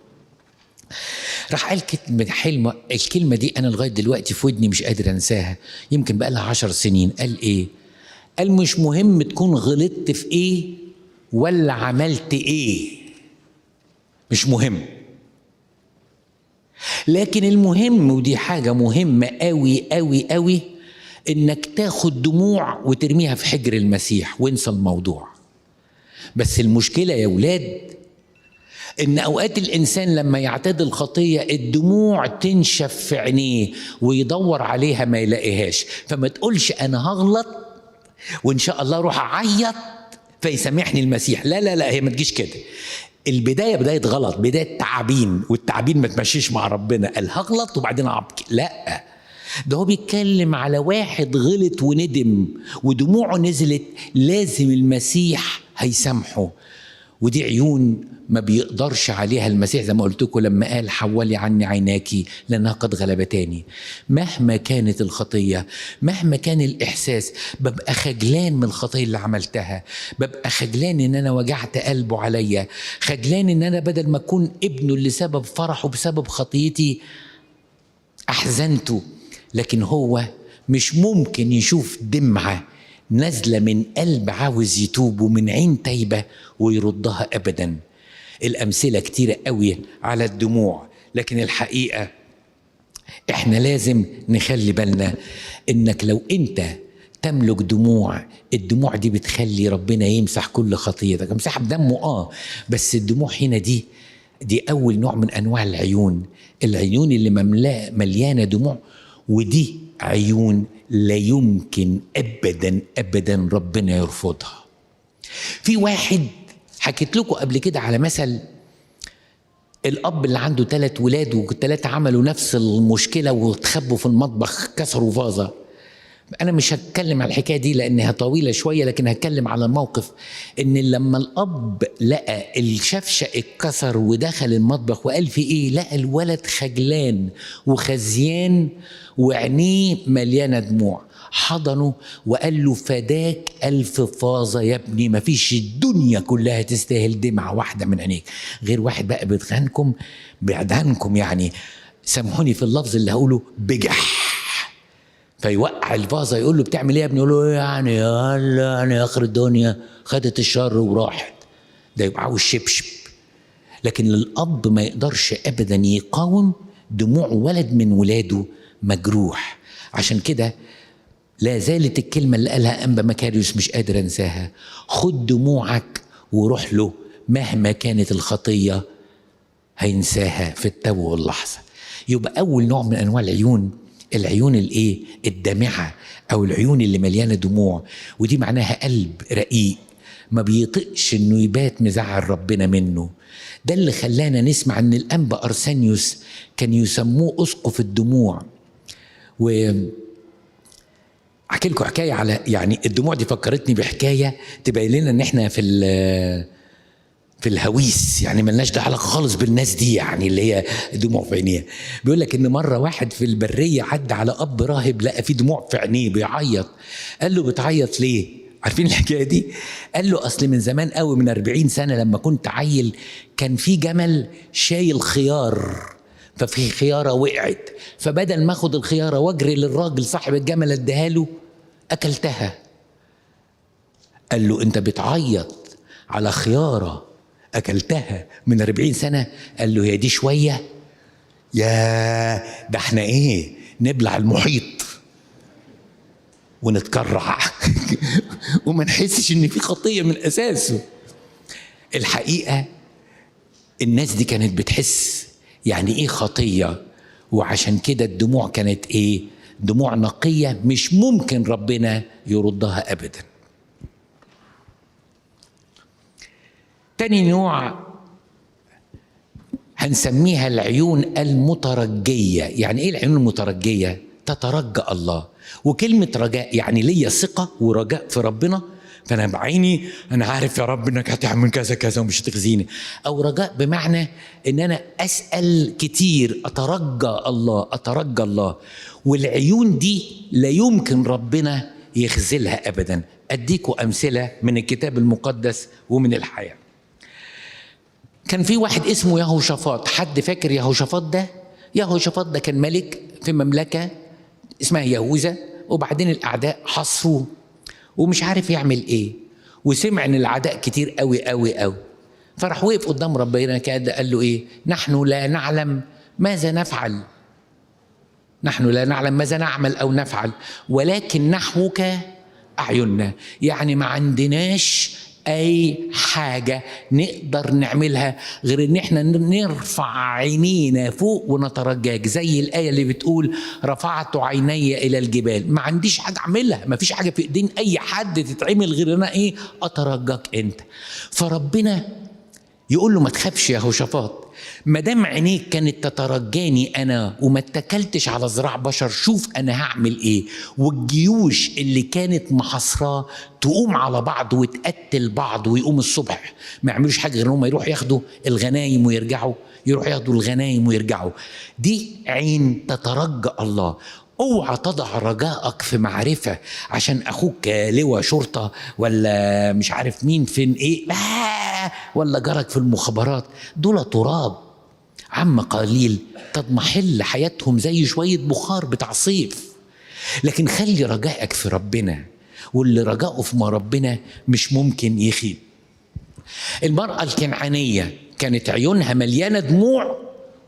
[SPEAKER 1] راح قال كلمة حلمة، الكلمة دي أنا لغاية دلوقتي في ودني مش قادر أنساها، يمكن بقى لها 10 سنين. قال إيه؟ قال مش مهم تكون غلطت في إيه ولا عملت إيه، مش مهم، لكن المهم، ودي حاجة مهمة قوي قوي قوي، انك تاخد دموع وترميها في حجر المسيح وانسى الموضوع. بس المشكلة يا ولاد ان اوقات الانسان لما يعتاد الخطية الدموع تنشف في عينيه ويدور عليها ما يلاقيهاش، فما تقولش انا هغلط وان شاء الله اروح اعيط فيسامحني المسيح. لا لا لا، هي ما تجيش كده. البداية بداية غلط، بداية تعابين، والتعابين ما تمشيش مع ربنا. قال هغلط وبعدين أبكي، لا، ده هو بيتكلم على واحد غلط وندم ودموعه نزلت، لازم المسيح هيسامحه. ودي عيون ما بيقدرش عليها المسيح، زي ما قلت لكم لما قال حولي عني عيناكي لأنها قد غلبتاني. مهما كانت الخطية، مهما كان الإحساس، ببقى خجلان من الخطية اللي عملتها، ببقى خجلان إن أنا وجعت قلبه عليا، خجلان إن أنا بدل ما أكون ابنه اللي سبب فرحه بسبب خطيتي أحزنته. لكن هو مش ممكن يشوف دمعة نازلة من قلب عاوز يتوب ومن عين تايبة ويردها أبدا. الأمثلة كتيرة قوي على الدموع، لكن الحقيقة احنا لازم نخلي بالنا انك لو انت تملك دموع. الدموع دي بتخلي ربنا يمسح كل خطيتك، امسحها بدمه بس الدموع هنا دي اول نوع من انواع العيون اللي مليانه دموع، ودي عيون لا يمكن ابدا ابدا ربنا يرفضها. في واحد حكيت لكم قبل كده على مثل الاب اللي عنده 3 ولاد و3 عملوا نفس المشكله واتخبوا في المطبخ كسروا فازه. انا مش هتكلم على الحكايه دي لانها طويله شويه، لكن هتكلم على موقف ان لما الاب لقى الشفشه اتكسر ودخل المطبخ وقال في ايه، لقى الولد خجلان وخزيان وعينيه مليانه دموع، حضنه وقال له فداك 1000 فازه يا ابني، مفيش الدنيا كلها تستاهل دمعه واحده من عينيك. غير واحد بقى بيدهنكم يعني، سامحوني في اللفظ اللي هقوله، بجح، فيوقع الفازه. يقول له بتعمل ايه يا ابني؟ يقول له يعني يعني اخر الدنيا خدت الشر وراحت. ده يبقى عاوز شبشب. لكن الاب ما يقدرش ابدا يقاوم دموع ولد من ولاده مجروح. عشان كده لا زالت الكلمه اللي قالها انبا مكاريوس مش قادر انساها، خد دموعك وروح له مهما كانت الخطيه هينساها في التو واللحظه. يبقى اول نوع من انواع العيون الايه؟ الدامعه، او العيون اللي مليانه دموع، ودي معناها قلب رقيق ما بيطقش انه يبات مزعل ربنا منه. ده اللي خلانا نسمع ان الانبا ارسانيوس كان يسموه اسقف الدموع. و احكي لكم حكايه على يعني الدموع دي، فكرتني بحكايه تبين لنا ان احنا في الهويس، يعني ملناش ده علاقه خالص بالناس دي، يعني اللي هي دموع في عينيها. بيقول لك ان مره واحد في البريه عدى على اب راهب لقى فيه دموع في عينيه بيعيط. قال له بتعيط ليه؟ عارفين الحكايه دي؟ قال له اصل من زمان قوي، من 40 سنه لما كنت عيل كان في جمل شايل خيار، ففي خياره وقعت، فبدل ما اخد الخياره واجري للراجل صاحب الجمل اديها له اكلتها. قال له انت بتعيط على خياره اكلتها من 40 سنه؟ قال له هي دي شويه؟ يا ده احنا ايه، نبلع المحيط ونتكرع وما نحسش ان في خطيه من اساسه. الحقيقه الناس دي كانت بتحس يعني ايه خطيه، وعشان كده الدموع كانت ايه؟ دموع نقيه مش ممكن ربنا يردها ابدا. تاني نوع هنسميها العيون المترجية. يعني ايه العيون المترجية؟ تترجى الله. وكلمة رجاء يعني ليا ثقة ورجاء في ربنا، فأنا بعيني أنا عارف يا رب إنك هتعمل كذا كذا ومش هتخزيني. أو رجاء بمعنى إن أنا أسأل كتير، أترجى الله. والعيون دي لا يمكن ربنا يخذلها أبدا. أديكوا أمثلة من الكتاب المقدس ومن الحياة. كان في واحد اسمه يهوشافاط. حد فاكر يهوشافاط ده؟ يهوشافاط ده كان ملك في مملكة اسمها يهوذا، وبعدين الأعداء حصروه ومش عارف يعمل إيه، وسمع إن الأعداء كتير قوي قوي قوي، فراح وقف قدام ربنا كده قال له إيه؟ نحن لا نعلم ماذا نفعل، نحن لا نعلم ماذا نعمل أو نفعل، ولكن نحوك أعيننا. يعني ما عندناش أي حاجة نقدر نعملها غير إن احنا نرفع عينينا فوق ونترجاك، زي الآية اللي بتقول رفعت عيني إلى الجبال. ما عنديش حاجة أعملها، ما فيش حاجة في إيدين أي حد تتعمل غير أنا إيه؟ أترجاك أنت. فربنا يقول له ما تخافش يا يهوشافاط، ما دام عينيك كانت تترجاني انا وما اتكلتش على ذراع بشر، شوف انا هعمل ايه. والجيوش اللي كانت محاصراه تقوم على بعض وتقتل بعض، ويقوم الصبح ما يعملوش حاجه غير انهم يروحوا ياخدوا الغنايم ويرجعوا، يروحوا ياخدوا الغنايم ويرجعوا. دي عين تترجى الله. اوعى تضع رجائك في معرفة عشان اخوك لواء شرطة ولا مش عارف مين فين ايه، لا، ولا جارك في المخابرات. دول تراب عم قليل تضمحل حياتهم زي شوية بخار بتاع صيف. لكن خلي رجائك في ربنا، واللي رجائه في ربنا مش ممكن يخيب. المرأة الكنعانية كانت عيونها مليانة دموع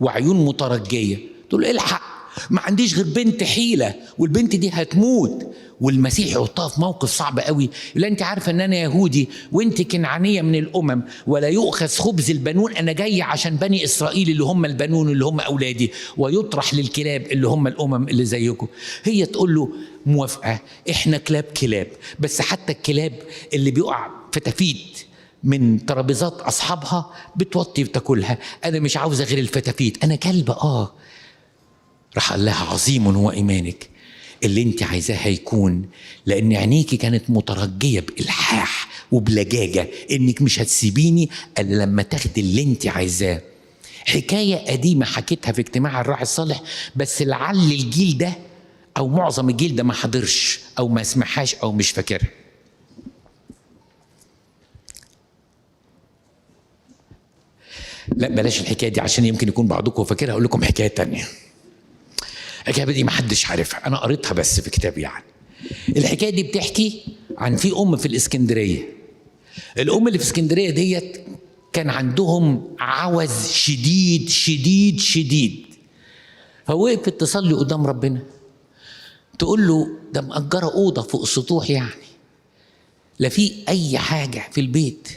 [SPEAKER 1] وعيون مترجية. تقول الحق ما عنديش غير بنت حيلة والبنت دي هتموت. والمسيح يحطها في موقف صعب قوي، لا انت عارفه ان انا يهودي وانت كنعانيه من الامم، ولا يؤخذ خبز البنون، انا جاي عشان بني اسرائيل اللي هم البنون اللي هم اولادي، ويطرح للكلاب اللي هم الامم اللي زيكم. هي تقول له موافقه، احنا كلاب، بس حتى الكلاب اللي بيقع فتافيت من ترابيزات اصحابها بتوطي وتاكلها، انا مش عاوزه غير الفتافيت، انا كلبه. راح قال لها عظيم هو ايمانك، اللي انت عايزاه هيكون، لان عينيكي كانت مترجيه بالحاح وبلجاجه انك مش هتسيبيني الا لما تاخدي اللي انت عايزاه. حكايه قديمه حكيتها في اجتماع الراعي الصالح، بس لعل الجيل ده او معظم الجيل ده ما حضرش او ما سمعهاش او مش فاكرها. لا بلاش الحكايه دي عشان يمكن يكون بعضكم فاكرها. اقول لكم حكايه تانية. الحكايه دي ما حدش عارفها، انا قريتها بس في كتاب يعني. الحكايه دي بتحكي عن في ام في الاسكندريه. الام اللي في اسكندريه ديت كان عندهم عوز شديد شديد شديد، فوقفت تصلي قدام ربنا تقول له ده مأجره اوضه فوق السطوح يعني، لا في اي حاجه في البيت،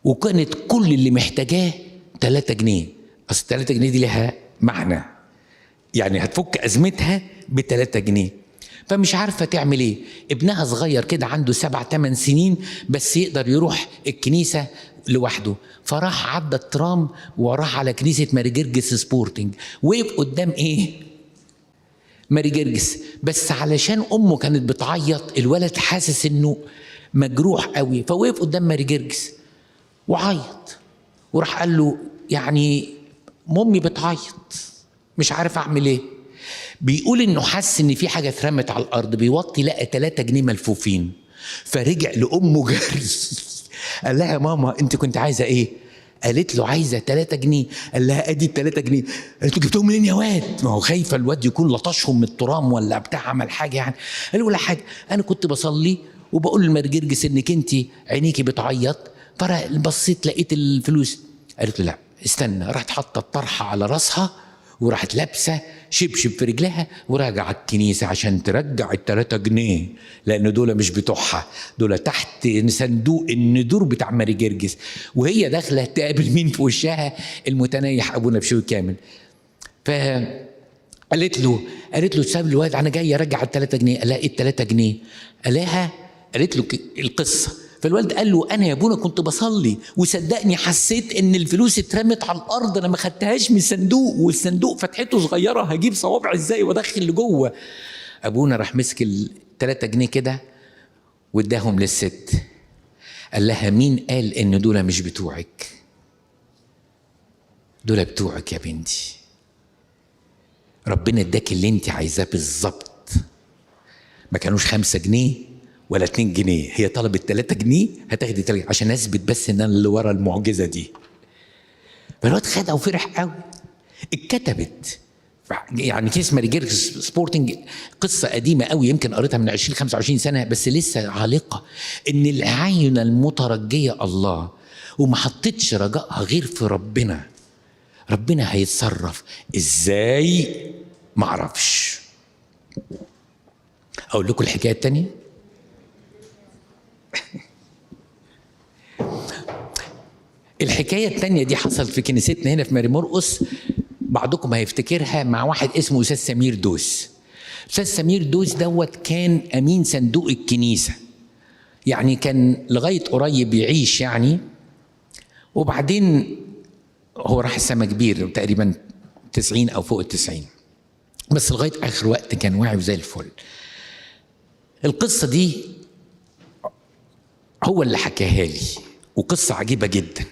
[SPEAKER 1] وكانت كل اللي محتاجاه 3 جنيه. اصل 3 جنيه دي لها معنى، يعني هتفك ازمتها ب3 جنيه. فمش عارفه تعمل ايه. ابنها صغير كده عنده 7-8 سنين بس يقدر يروح الكنيسه لوحده، فراح عدى الترام وراح على كنيسه ماري جرجس سبورتنج، وقف قدام ايه؟ ماري جرجس. بس علشان امه كانت بتعيط الولد حاسس انه مجروح قوي، فوقف قدام ماري جرجس وعيط، وراح قال له يعني مامي بتعيط مش عارف اعمل ايه. بيقول انه حس ان في حاجه اترمت على الارض، بيوطي لقى 3 جنيه ملفوفين، فرجع لامه جري قال لها ماما انت كنت عايزه ايه؟ قالت له عايزه 3 جنيه. قال لها ادي 3 جنيه. قالت له جبتهم منين يا واد؟ ما هو خايفه الواد يكون لطشهم من الترام ولا بتاع عمل حاجه يعني. قال له ولا حاجه، انا كنت بصلي وبقول لمرجرجس انك انت عينيكي بتعيط، فبصيت لقيت الفلوس. قالت له لا استنى، راحت حاطه الطرحه على راسها وراحت لابسه شبشب في رجلها وراجع الكنيسه عشان ترجع ال3 جنيه، لان دول مش بتوعها، دول تحت صندوق الندور بتاع ماري جرجس. وهي داخله تقابل مين في وشها؟ المتنيح ابونا بشوي كامل. فقالت له ساب الواد انا جاي ارجع ال3 جنيه. قال لها ايه ال3 جنيه؟ قالت له القصه. فالوالد قال له انا يا ابونا كنت بصلي وصدقني حسيت ان الفلوس اترمت على الارض، انا ما خدتهاش من الصندوق، والصندوق فتحته صغيره هجيب صوابع ازاي وادخل لجوه. ابونا راح مسك ال3 جنيه كده واداهم للست. قال لها مين قال ان دول مش بتوعك؟ دول بتوعك يا بنتي، ربنا اداك اللي انت عايزاه بالظبط. ما كانوش 5 جنيه ولا 2 جنيه، هي طلبت 3 جنيه هتاخدي 3 عشان اثبت بس ان انا اللي ورا المعجزه دي. فالواد خدها وفرح قوي. اتكتبت يعني كيس ماري جرجس سبورتنج، قصه قديمه قوي يمكن قريتها من 20-25 سنه بس لسه عالقه، ان العين المترجيه الله وما حطتش رجائها غير في ربنا، ربنا هيتصرف ازاي ما اعرفش. اقول لكم الحكايه الثانيه. الحكايه الثانيه دي حصلت في كنيستنا هنا في ماري مرقس، بعضكم هيفتكرها، مع واحد اسمه استاذ سمير دوس. استاذ سمير دوس دوت كان امين صندوق الكنيسه، يعني كان لغايه قريب يعيش يعني، وبعدين هو راح السما كبير تقريبا 90 او فوق ال90، بس لغايه اخر وقت كان واعي وزي الفل. القصه دي هو اللي حكاها لي، وقصه عجيبه جدا.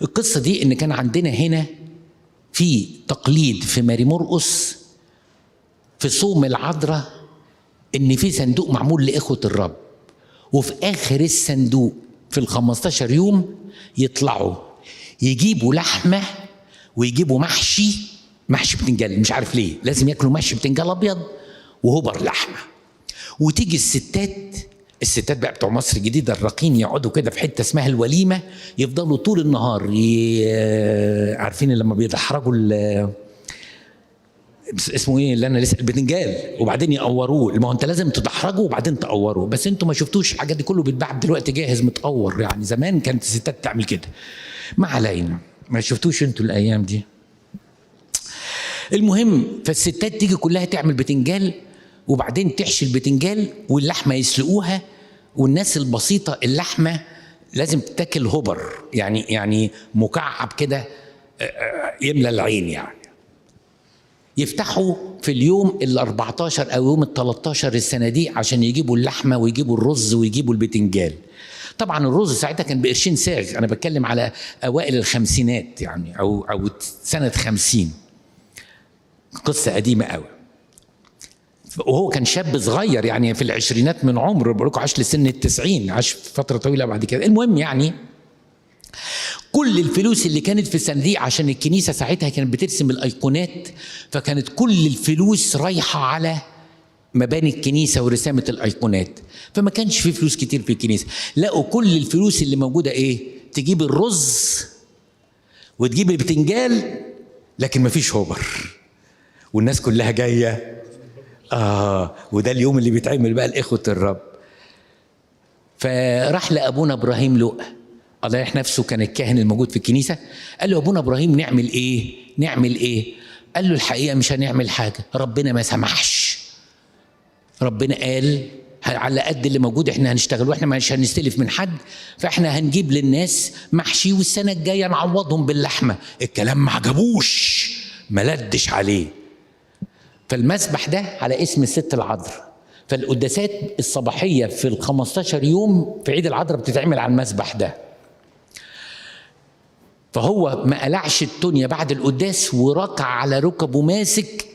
[SPEAKER 1] القصه دي ان كان عندنا هنا في تقليد في ماري مرقس في صوم العذراء ان في صندوق معمول لاخوه الرب، وفي اخر الصندوق في ال15 يوم يطلعوا يجيبوا لحمه ويجيبوا محشي بتنجان، مش عارف ليه لازم ياكلوا محشي بتنجان ابيض وهبر لحمه. وتيجي الستات بقى بتوع مصر الجديده الراقين يقعدوا كده في حته اسمها الوليمه، يفضلوا طول النهار عارفين لما بيدحرجوا اسمه ايه اللي انا لسه، البتنجال، وبعدين يقوروه. ما هو انت لازم تدحرجه وبعدين تقوره، بس انتوا ما شفتوش الحاجات دي، كله بيتباع دلوقتي جاهز متقور. يعني زمان كانت الستات تعمل كده. ما علينا، ما شفتوش انتوا الايام دي. المهم، فالستات تيجي كلها تعمل بتنجال، وبعدين تحشي البتنجال واللحمه يسلقوها. والناس البسيطه اللحمه لازم تتاكل هبر، يعني مكعب كده يملى العين. يعني يفتحوا في اليوم ال 14 او يوم ال 13 السنه دي عشان يجيبوا اللحمه ويجيبوا الرز ويجيبوا البتنجال. طبعا الرز ساعتها كان بقرشين ساغ، انا بتكلم على اوائل الخمسينات يعني، او سنه 50. قصه قديمه قوي. وهو كان شاب صغير يعني في العشرينات من عمره، بقول لكم عاش لسن ال90، عاش فتره طويله بعد كده. المهم يعني كل الفلوس اللي كانت في الصناديق، عشان الكنيسه ساعتها كانت بترسم الايقونات، فكانت كل الفلوس رايحه على مباني الكنيسه ورسامه الايقونات. فما كانش في فلوس كتير في الكنيسه. لقوا كل الفلوس اللي موجوده ايه؟ تجيب الرز وتجيب البتنجال، لكن ما فيش هوبر. والناس كلها جايه. وده اليوم اللي بيتعمل بقى لاخوه الرب. فراح لابونا ابراهيم لؤى الله يرحم نفسه، كان الكاهن الموجود في الكنيسه. قال له ابونا ابراهيم نعمل ايه؟ نعمل ايه؟ قال له الحقيقه مش هنعمل حاجه، ربنا ما سمحش. ربنا قال على قد اللي موجود احنا هنشتغل، واحنا مش هنستلف من حد، فاحنا هنجيب للناس محشي والسنه الجايه نعوضهم باللحمه. الكلام ما عجبوش، ما لدش عليه. فالمسبح ده على اسم الست العذراء. فالقداسات الصباحيه في ال 15 يوم في عيد العذراء بتتعمل على المسبح ده. فهو ما قلعش الدنيا بعد القداس، وركع على ركبه ماسك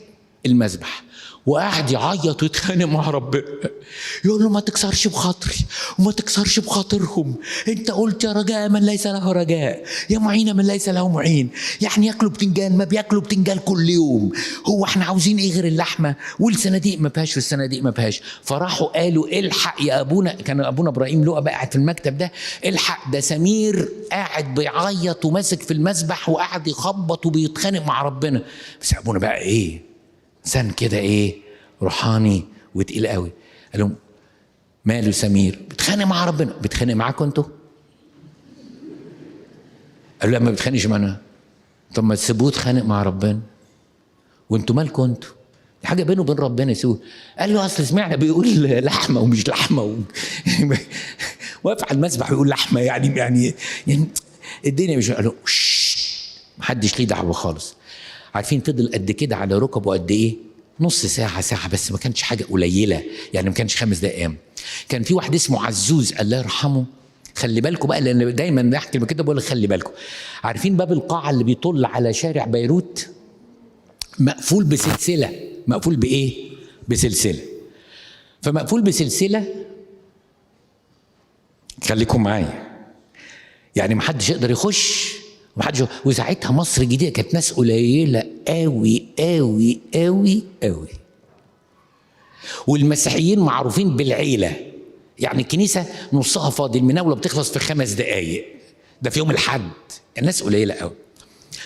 [SPEAKER 1] المسبح، وقاعد يعيط ويتخانق مع ربنا، يقول له ما تكسرش بخاطري وما تكسرش بخاطرهم. انت قلت يا رجاء من ليس له رجاء، يا معين من ليس له معين. يعني ياكلوا بتنجان، ما بياكلوا بتنجان كل يوم. هو احنا عاوزين ايه غير اللحمه؟ والصناديق ما فيهاش، والصناديق ما فيهاش. فراحوا قالوا الحق يا ابونا، كان ابونا ابراهيم لؤى بقى قاعد في المكتب ده، الحق ده سمير قاعد بيعيط وماسك في المسبح وقاعد يخبط وبيتخانق مع ربنا. بس ابونا بقى ايه؟ انسان كده ايه، روحاني وتقيل قوي. قال لهم ماله سمير؟ بتخانق مع ربنا. بتخانق معاكم انتوا؟ قالوا لا ما بتخانقش معانا. طب ما تسيبوه يتخانق مع ربنا، وانتوا مالكم انتوا؟ دي حاجه بينه وبين ربنا سوء. قال له اصل سمعنا بيقول لحمه ومش لحمه واقف على المسبح ويقول لحمه، يعني الدنيا مش. قالوا محدش ليه دعوه خالص. عارفين فضل قد كده على ركبه قد ايه؟ نص ساعة، ساعة بس، ما كانش حاجة قليلة يعني، ما كانش 5 دقايق. كان في واحد اسمه عزوز الله يرحمه. خلي بالكم بقى، لأن دايما بحكي كده بقول خلي بالكم. عارفين باب القاعة اللي بيطل على شارع بيروت مقفول بسلسلة. مقفول بإيه؟ بسلسلة. فمقفول بسلسلة، خليكم معايا، يعني ما حدش يقدر يخش. وساعتها مصر الجديدة كانت ناس قليلة قوي قوي قوي قوي، والمسيحيين معروفين بالعيلة. يعني الكنيسة نصها فاضي، المناولة بتخلص في 5 دقايق، ده في يوم الحد. الناس قليلة قوي.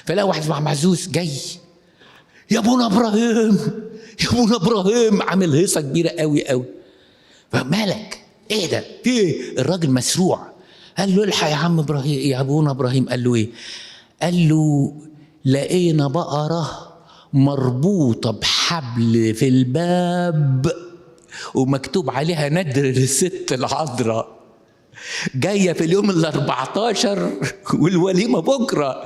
[SPEAKER 1] فلا واحد اسمه معزوز جاي، يا ابونا ابراهيم، يا ابونا ابراهيم، عامل هيصة كبيرة قوي قوي. فمالك ايه ده؟ في ايه؟ الراجل مسروع. قال له الحق يا عم ابراهيم، يا ابونا ابراهيم. قال له ايه؟ قال له لقينا بقرة مربوطة بحبل في الباب ومكتوب عليها ندر للست العذراء، جاية في اليوم ال14 والوليمة بكرة.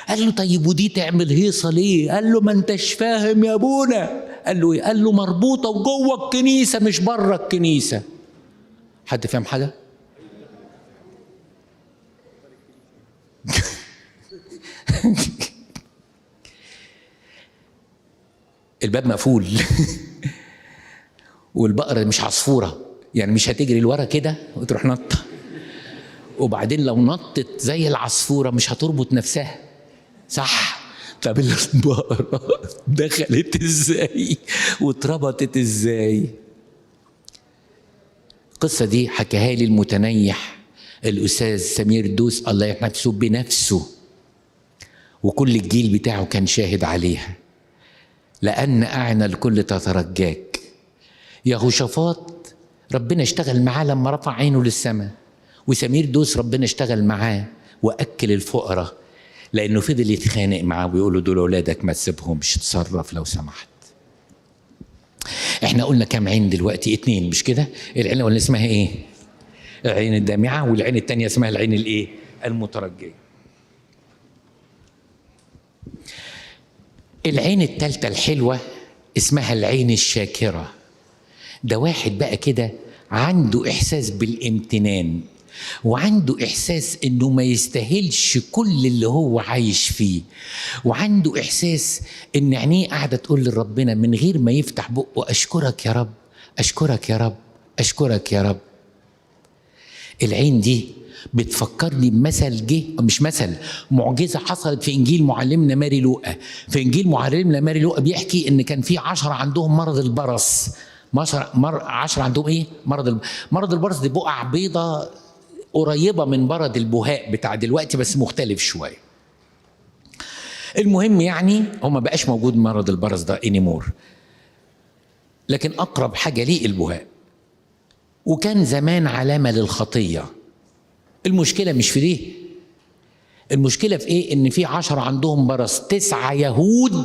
[SPEAKER 1] قال له طيب ودي تعمل هيصة ليه؟ قال له ما انتش فاهم يا ابونا. قال له ايه؟ قال له مربوطة وجوه الكنيسة مش بره الكنيسة. حد فاهم حاجة؟ الباب مقفول والبقرة مش عصفورة، يعني مش هتجري لورا كده وتروح نطة، وبعدين لو نطت زي العصفورة مش هتربط نفسها، صح؟ طب البقرة دخلت ازاي واتربطت ازاي؟ القصة دي حكاها لي المتنيح الأستاذ سمير دوس الله يرحمه نفسه بنفسه، وكل الجيل بتاعه كان شاهد عليها. لأن أعين الكل تترجاك. يهوشافاط ربنا اشتغل معاه لما رفع عينه للسماء، وسمير دوس ربنا اشتغل معاه وأكل الفقراء، لأنه فضل يتخانق معاه ويقول له دول أولادك ما تسيبهمش، تصرف لو سمحت. احنا قلنا كام عين دلوقتي؟ 2 مش كده؟ العين اللي اسمها ايه؟ العين الدامعة، والعين التانية اسمها العين الايه؟ المترجية. العين التالتة الحلوة اسمها العين الشاكرة. ده واحد بقى كده عنده إحساس بالامتنان، وعنده إحساس إنه ما يستاهلش كل اللي هو عايش فيه، وعنده إحساس إن عينيه قاعدة تقول لربنا من غير ما يفتح بقه أشكرك يا رب، أشكرك يا رب، أشكرك يا رب. العين دي بتفكرني بمثل جه، مش مثل، معجزة حصلت في إنجيل معلمنا ماري لوقا. في إنجيل معلمنا ماري لوقا بيحكي إن كان في 10 عندهم مرض البرص. 10 عندهم إيه؟ مرض البرص. دي بقع بيضة قريبة من برد البهاء بتاع دلوقتي بس مختلف شوية. المهم يعني هو ما بقاش موجود مرض البرص ده انيمور، لكن أقرب حاجة ليه البهاء، وكان زمان علامة للخطية. المشكلة مش في ليه، المشكلة في ايه؟ ان في 10 عندهم برص، 9 يهود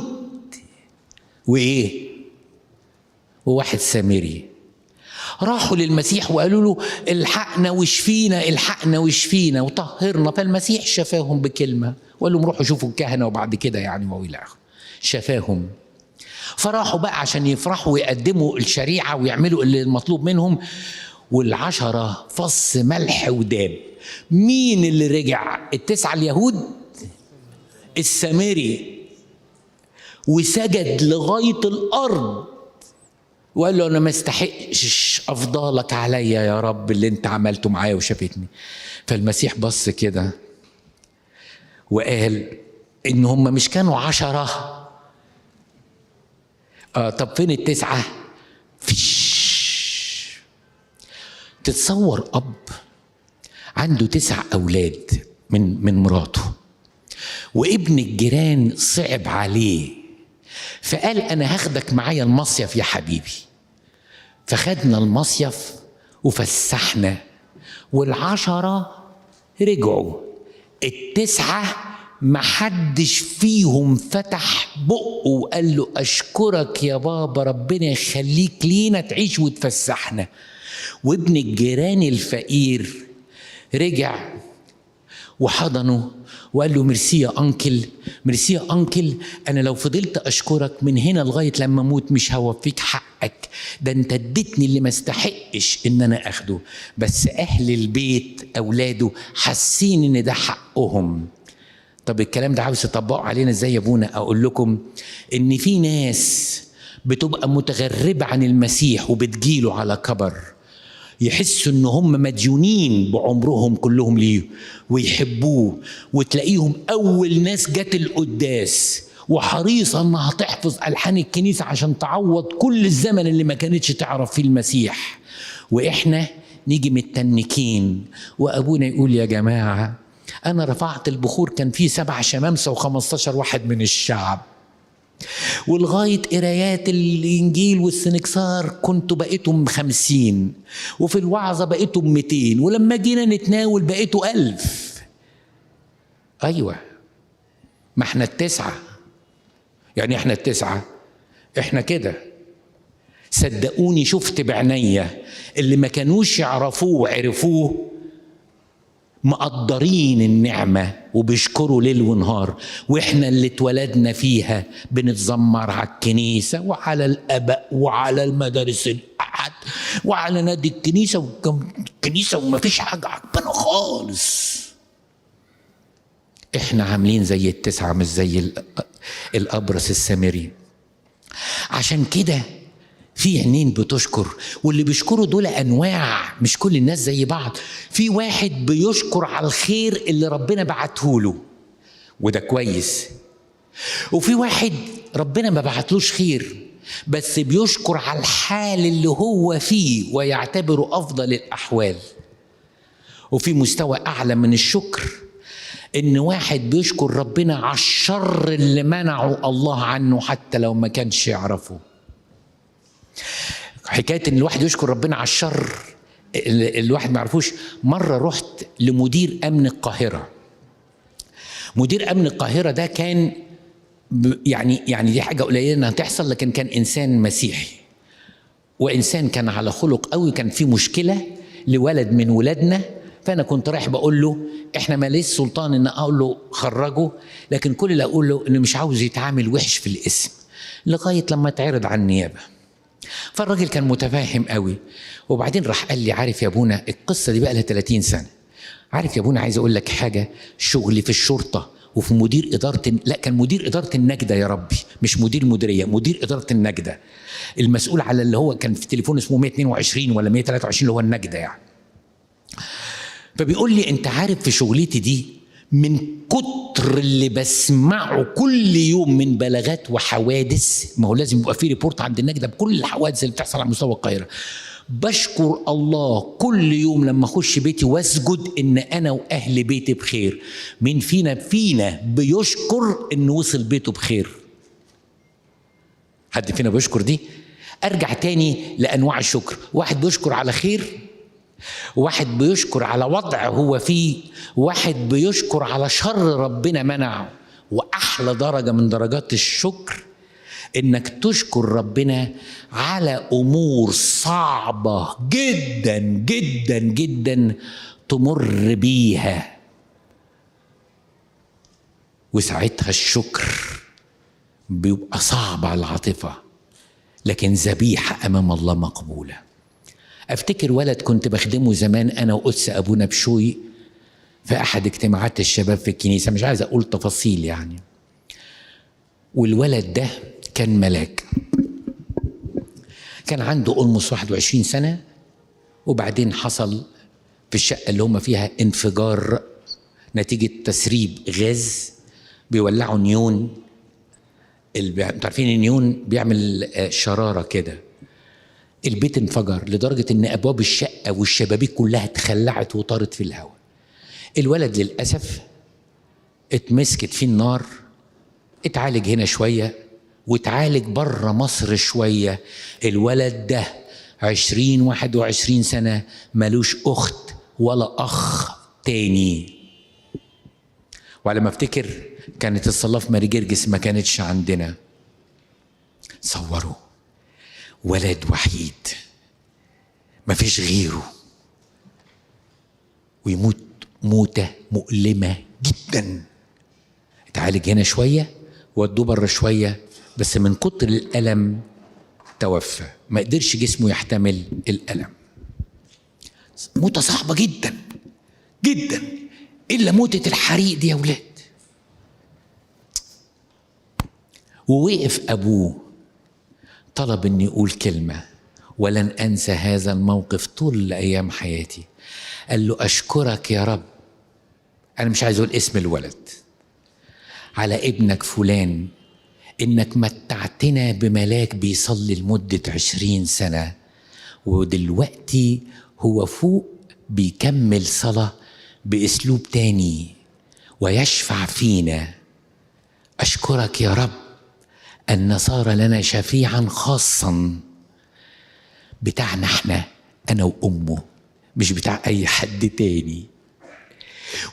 [SPEAKER 1] وايه؟ وواحد سامري. راحوا للمسيح وقالوا له الحقنا واشفينا، الحقنا واشفينا وطهرنا. فالمسيح شفاهم بكلمة وقال لهم روحوا شوفوا الكهنة وبعد كده يعني وإلى آخره. شفاهم. فراحوا بقى عشان يفرحوا ويقدموا الشريعة ويعملوا اللي المطلوب منهم، وال10 فص ملح وداب. مين اللي رجع؟ 9 اليهود؟ السامري. وسجد لغاية الأرض وقال له أنا ما استحقش أفضالك عليا يا رب اللي أنت عملته معايا وشافتني. فالمسيح بص كده وقال إن هم مش كانوا 10. طب فين 9؟ فيش. تتصور أب عنده 9 أولاد من مراته، وابن الجيران صعب عليه فقال أنا هاخدك معايا المصيف يا حبيبي. فخدنا المصيف وفسحنا، وال10 رجعوا. 9 محدش فيهم فتح بقه وقال له أشكرك يا بابا ربنا يخليك لينا تعيش وتفسحنا. وابن الجيران الفقير رجع وحضنه وقال له ميرسي يا أنكل، ميرسي يا أنكل، أنا لو فضلت أشكرك من هنا لغاية لما أموت مش هوفيك حقك، ده أنت اديتني اللي ما استحقش إن أنا أخده. بس أهل البيت أولاده حاسين إن ده حقهم. طب الكلام ده عاوز يطبقه علينا إزاي يا أبونا؟ أقول لكم إن في ناس بتبقى متغربة عن المسيح وبتجيله على كبر، يحسوا ان هم مديونين بعمرهم كلهم ليه ويحبوه، وتلاقيهم اول ناس جت القداس وحريصه انها تحفظ الحان الكنيسه عشان تعوض كل الزمن اللي ما كانتش تعرف فيه المسيح. واحنا نيجي متنكين وابونا يقول يا جماعه انا رفعت البخور كان فيه 7 شمامسه و15 واحد من الشعب، ولغاية قرايات الإنجيل والسنكسار كنتوا بقيتم 50، وفي الوعظة بقيتم 200، ولما جينا نتناول بقيتوا 1000. أيوة، ما احنا 9. يعني احنا 9 احنا كده. صدقوني شفت بعناية اللي ما كانوش يعرفوه وعرفوه مقدرين النعمة وبيشكروا ليل ونهار، واحنا اللي اتولدنا فيها بنتذمر على الكنيسة وعلى الآباء وعلى المدارس الأحد وعلى نادي الكنيسة والكنيسة وما فيش حاجة عجبنا خالص. احنا عاملين زي 9 مش زي الأبرص السامري. عشان كده في عينين بتشكر، واللي بيشكروا دول أنواع، مش كل الناس زي بعض. في واحد بيشكر على الخير اللي ربنا بعته له وده كويس، وفي واحد ربنا ما بعتلوش خير بس بيشكر على الحال اللي هو فيه ويعتبره أفضل الأحوال. وفي مستوى أعلى من الشكر ان واحد بيشكر ربنا على الشر اللي منعه الله عنه حتى لو ما كانش يعرفه. حكايه ان الواحد يشكر ربنا على الشر الواحد ما يعرفوش. مره رحت لمدير امن القاهره. مدير امن القاهره ده كان يعني دي حاجه قليله انها تحصل، لكن كان انسان مسيحي وانسان كان على خلق قوي. كان في مشكله لولد من ولادنا، فانا كنت رايح بقول له احنا ماليش سلطان ان اقول له خرجه، لكن كل اللي اقول له انه مش عاوز يتعامل وحش في الاسم لغايه لما اتعرض على النيابه. فالراجل كان متفاهم قوي، وبعدين راح قال لي عارف يا ابونا القصه دي بقى لها 30 سنه. عارف يا ابونا عايز اقول لك حاجه، شغلي في الشرطه وفي مدير اداره، لا كان مدير اداره النجده يا ربي، مش مدير مديريه، مدير اداره النجده، المسؤول على اللي هو كان في التليفون اسمه 122 ولا 123 اللي هو النجده يعني. فبيقول لي انت عارف في شغلتي دي من كتر اللي بسمعه كل يوم من بلاغات وحوادث، ما هو لازم يبقى في ريبورت عند النجده بكل الحوادث اللي بتحصل على مستوى القاهره، بشكر الله كل يوم لما اخش بيتي واسجد ان انا واهل بيتي بخير. مين فينا بيشكر انه وصل بيته بخير؟ حد فينا بيشكر دي؟ ارجع تاني لانواع الشكر، واحد بيشكر على خير، واحد بيشكر على وضع هو فيه، واحد بيشكر على شر ربنا منعه. واحلى درجه من درجات الشكر انك تشكر ربنا على امور صعبه جدا جدا جدا تمر بيها، وساعتها الشكر بيبقى صعب على العاطفه لكن ذبيحه امام الله مقبوله. افتكر ولد كنت بخدمه زمان انا وقدس ابونا بشوي في احد اجتماعات الشباب في الكنيسه، مش عايز اقول تفاصيل يعني. والولد ده كان ملاك، كان عنده ألمس 21 سنة، وبعدين حصل في الشقة اللي هم فيها انفجار نتيجة تسريب غاز، بيولعوا نيون، انتوا عارفين النيون بيعمل شرارة كده. البيت انفجر لدرجة ان ابواب الشقة والشبابيك كلها اتخلعت وطارت في الهواء. الولد للأسف اتمسكت فيه النار، اتعالج هنا شوية واتعالج بره مصر شوية. الولد ده 21 سنة ملوش أخت ولا أخ تاني. وعلى ما افتكر كانت الصلاة في ماري جرجس ما كانتش عندنا. صوروا ولد وحيد مفيش غيره ويموت موتة مؤلمة جدا. اتعالج هنا شوية ودوه بره شوية، بس من كتر الألم توفى، ما قدرش جسمه يحتمل الألم. موتة صعبة جدا جدا، إلا موتة الحريق دي يا ولاد. ووقف أبوه طلب إني يقول كلمة، ولن أنسى هذا الموقف طول أيام حياتي. قال له أشكرك يا رب، أنا مش عايز أقول اسم الولد، على ابنك فلان، إنك متعتنا بملاك بيصلي لمدة 20 سنة ودلوقتي هو فوق بيكمل صلاة بأسلوب تاني ويشفع فينا. أشكرك يا رب أن صار لنا شفيعا خاصا بتاعنا احنا، أنا وأمه، مش بتاع أي حد تاني.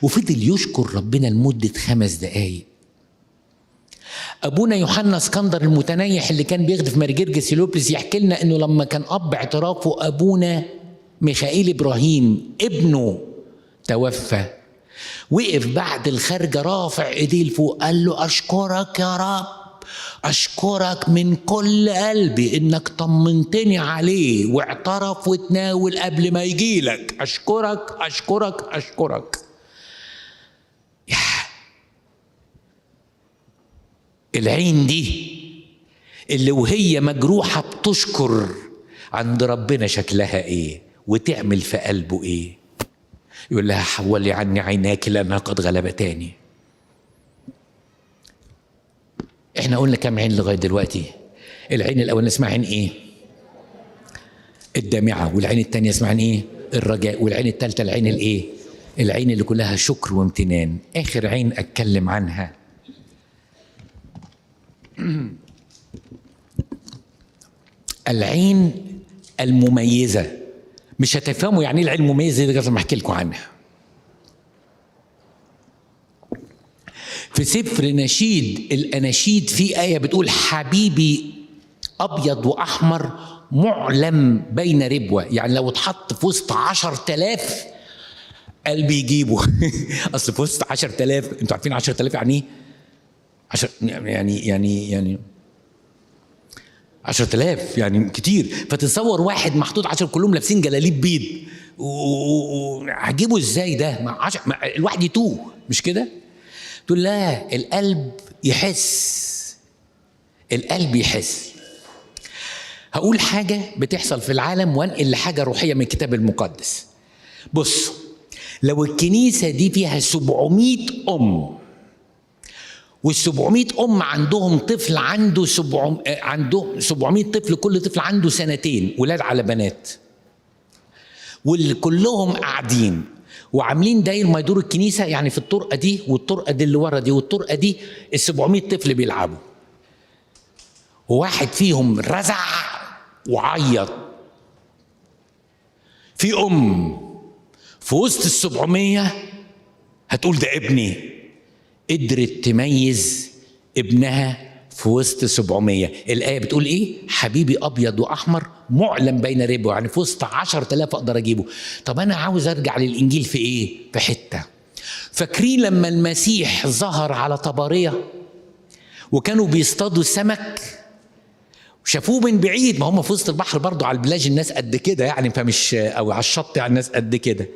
[SPEAKER 1] وفضل يشكر ربنا لمدة 5 دقايق. أبونا يوحنا اسكندر المتنيح اللي كان بيخدم في ماري جرجس لوبلس يحكي لنا إنه لما كان أب اعترافه أبونا ميخائيل إبراهيم ابنه توفى، وقف بعد الخارجة رافع إيديه لفوق قال له أشكرك يا رب، أشكرك من كل قلبي إنك طمنتني عليه واعترف وتناول قبل ما يجيلك. أشكرك أشكرك أشكرك. العين دي اللي وهي مجروحة بتشكر عند ربنا شكلها إيه وتعمل في قلبه إيه؟ يقول لها حولي عني عيناك لأنها قد غلبتاني. احنا قلنا كم عين لغاية دلوقتي؟ العين الأولانية اسمها عين إيه؟ الدامعة. والعين التانية اسمها عين إيه؟ الرجاء. والعين التالتة العين الإيه؟ العين اللي كلها شكر وامتنان. آخر عين أتكلم عنها العين المميزة. مش هتفهموا يعني ايه العين المميزة دي لازم أحكي لكم عنها. في سفر نشيد الأناشيد في آية بتقول حبيبي أبيض وأحمر معلم بين ربوة. يعني لو اتحط في وسط 10,000 قلبي يجيبه. أصل في وسط 10,000، أنتوا عارفين 10,000 يعني إيه؟ يعني 10,000 يعني كتير. فتتصور واحد محطوط 10 كلهم لابسين جلاليب بيض، وهجيبه ازاي ده؟ الواحد يتوه، مش كده؟ تقول لا، القلب يحس، القلب يحس. هقول حاجة بتحصل في العالم وانقل لحاجة روحية من الكتاب المقدس. بص، لو الكنيسة دي فيها 700 أم، وال700 أم عندهم طفل عنده 700 طفل، كل طفل عنده 2 ولاد على بنات، وكلهم قاعدين وعاملين داير ما يدور الكنيسة، يعني في الطرقة دي والطرقة دي اللي ورا دي والطرقة دي ال700 طفل بيلعبوا، وواحد فيهم رزع وعيط. في في وسط ال700 هتقول ده ابني، قدرت تميز ابنها في وسط 700. الآية بتقول إيه؟ حبيبي أبيض وأحمر معلم بين ربوة، يعني في وسط 10,000 أقدر أجيبه. طب أنا عاوز أرجع للإنجيل في إيه؟ في حتة. فاكرين لما المسيح ظهر على طبرية وكانوا بيصطادوا السمك وشافوه من بعيد؟ ما هم في وسط البحر برضو، على البلاج الناس قد كده يعني، فمش، أو على الشط يعني الناس قد كده.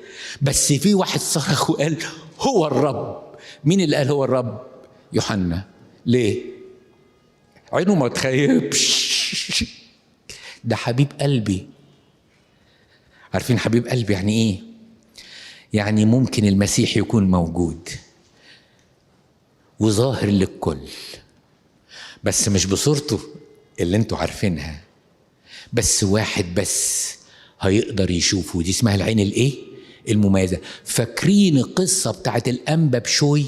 [SPEAKER 1] بس في واحد صرخ وقال هو الرب. مين اللي قال هو الرب؟ يوحنا. ليه؟ عينه ما تخيبش، ده حبيب قلبي. عارفين حبيب قلبي يعني ايه؟ يعني ممكن المسيح يكون موجود وظاهر للكل، بس مش بصورته اللي انتوا عارفينها، بس واحد بس هيقدر يشوفه. دي اسمها العين الايه؟ المميزة. فاكرين القصة بتاعت الأنبا بشوي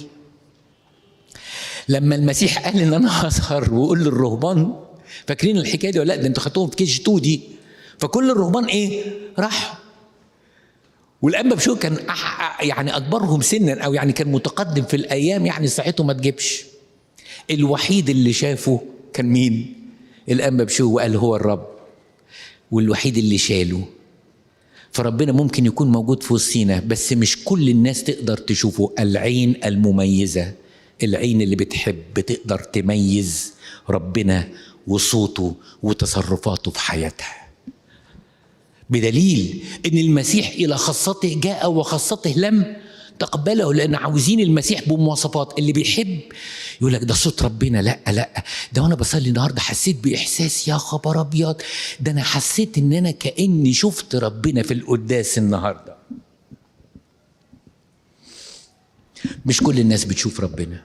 [SPEAKER 1] لما المسيح قال ان انا هظهر واقول للرهبان؟ فاكرين الحكايه دي ولا لا؟ ده انتوا خدتوهم في KG 2 دي. فكل الرهبان ايه؟ راحوا. والانبا بشوي كان يعني اكبرهم سنا، او يعني كان متقدم في الايام، يعني صحته ما تجيبش. الوحيد اللي شافه كان مين؟ الانبا بشوي، وقال هو الرب، والوحيد اللي شاله. فربنا ممكن يكون موجود في وسطينا، بس مش كل الناس تقدر تشوفه. العين المميزة، العين اللي بتحب تقدر تميز ربنا وصوته وتصرفاته في حياتها. بدليل ان المسيح الى خاصته جاء وخاصته لم تقبله، لان عاوزين المسيح بمواصفات. اللي بيحب يقول لك ده صوت ربنا، لا ده وانا بصلي النهارده حسيت باحساس، يا خبر ابيض، ده انا حسيت ان انا كاني شفت ربنا في القداس النهارده. مش كل الناس بتشوف ربنا.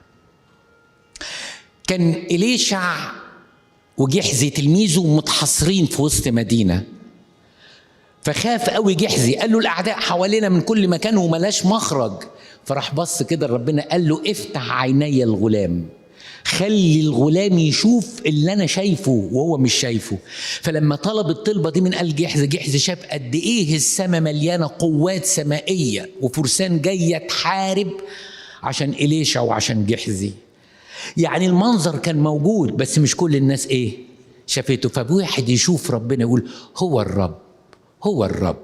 [SPEAKER 1] كان إليشع وجحزي تلميذه متحصرين في وسط مدينة، فخاف قوي جحزي، قال له الأعداء حوالينا من كل مكان وملاش مخرج. فراح بص كده ربنا قال له افتح عيني الغلام، خلي الغلام يشوف اللي أنا شايفه وهو مش شايفه. فلما طلب الطلبة دي من قلب جحزي شاف قد إيه السماء مليانة قوات سمائية وفرسان جاية تحارب عشان إليشع وعشان جحزي. يعني المنظر كان موجود، بس مش كل الناس ايه؟ شافته. فواحد يشوف ربنا يقول هو الرب، هو الرب.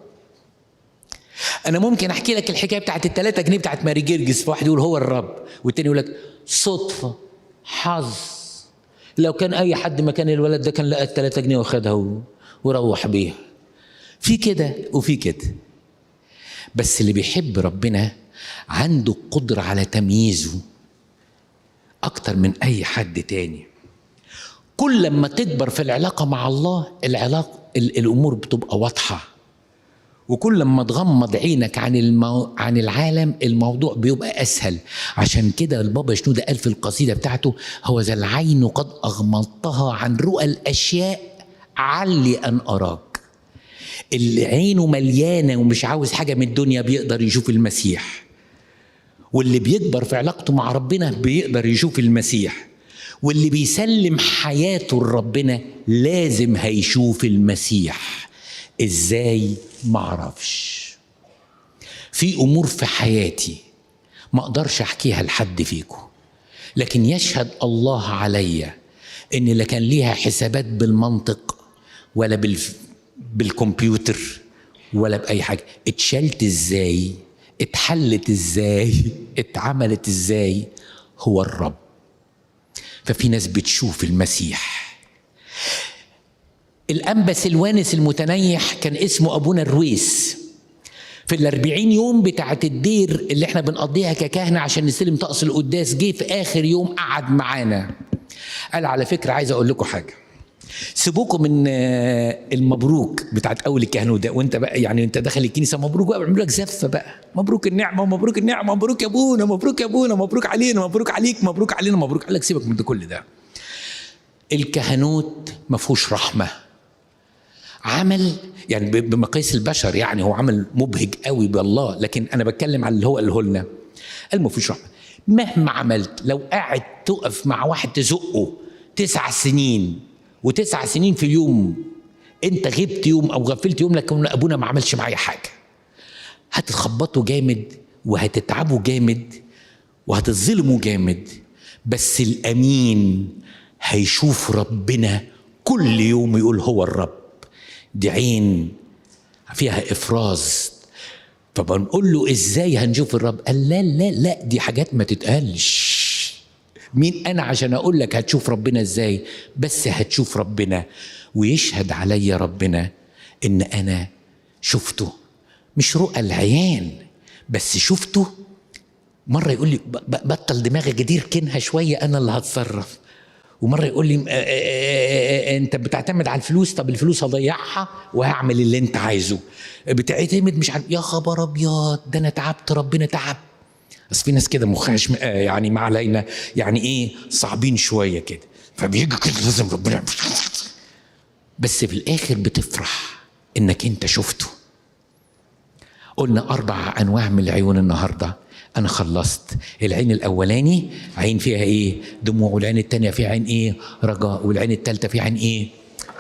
[SPEAKER 1] انا ممكن احكي لك الحكايه بتاعت ال3 جنيه بتاعت ماري جرجس، فواحد يقول هو الرب، والتاني يقول لك صدفه، حظ، لو كان اي حد مكان الولد ده كان لقى ال3 جنيه واخدها وروح بيها. في كده وفي كده. بس اللي بيحب ربنا عنده قدره على تمييزه أكتر من أي حد تاني. كل لما تكبر في العلاقة مع الله، الأمور بتبقى واضحة. وكل لما تغمض عينك عن العالم، الموضوع بيبقى أسهل. عشان كده البابا شنودة قال في القصيدة بتاعته: هو ذا العين قد أغمضتها عن رؤى الأشياء علي أن أراك. اللي عينه مليانة ومش عاوز حاجة من الدنيا بيقدر يشوف المسيح. واللي بيكبر في علاقته مع ربنا بيقدر يشوف المسيح، واللي بيسلم حياته لربنا لازم هيشوف المسيح. ازاي؟ معرفش. في امور في حياتي ما اقدرش احكيها لحد فيكم، لكن يشهد الله عليا ان لا كان ليها حسابات بالمنطق ولا بالكمبيوتر ولا باي حاجه. اتشالت ازاي، اتحلت ازاي، اتعملت ازاي، هو الرب. ففي ناس بتشوف المسيح. الأنبا سلوانس المتنيح كان اسمه أبونا الرويس. في 40 يوم بتاعت الدير اللي احنا بنقضيها ككهنة عشان نستلم طقس القداس، جه في آخر يوم قعد معانا قال على فكرة عايز أقول لكم حاجة، سيبوكم من المبروك بتاعت اول الكهنوت ده، وانت بقى يعني انت داخل الكنيسه مبروك بقى، بيعملوا لك زفه بقى، مبروك النعمه ومبروك النعمه، مبروك يا ابونا، مبروك يا ابونا، مبروك علينا، مبروك عليك، مبروك علينا، مبروك. قال لك سيبك من ده كل ده. الكهنوت ما فيهوش رحمه. عمل يعني بمقاييس البشر يعني هو عمل مبهج قوي بالله، لكن انا بتكلم على اللي هو قاله لنا. قال ما فيش رحمه. مهما عملت، لو قاعد تقف مع واحد تزقه 9 سنين و9 سنين في اليوم، انت غبت يوم او غفلت يوم لكن ابونا ما عملش معايا حاجه، هتتخبطوا جامد وهتتعبوا جامد وهتظلموا جامد. بس الامين هيشوف ربنا كل يوم يقول هو الرب. دي عين فيها افراز. فبنقول له ازاي هنشوف الرب؟ قال لا لا لا، دي حاجات ما تتقالش. مين انا عشان اقول لك هتشوف ربنا ازاي؟ بس هتشوف ربنا ويشهد عليا ربنا ان انا شفته، مش رؤى العيان بس شفته. مره يقول لي بطل دماغي جدير كنها شويه انا اللي هتصرف، ومره يقول لي انت بتعتمد على الفلوس، طب الفلوس هضيعها وهعمل اللي انت عايزه، بتعتمد مش عارف. يا خبر ابيض، ده انا تعبت، ربنا تعب. بس في ناس كده مخها يعني ما علينا يعني ايه، صعبين شويه كده، فبيجي كده لازم ربنا. بس في الاخر بتفرح انك انت شفته. قلنا 4 أنواع من العيون النهارده. انا خلصت. العين الاولاني عين فيها ايه؟ دموع. والعين التانية فيها عين ايه؟ رجاء. والعين التالتة فيها عين ايه؟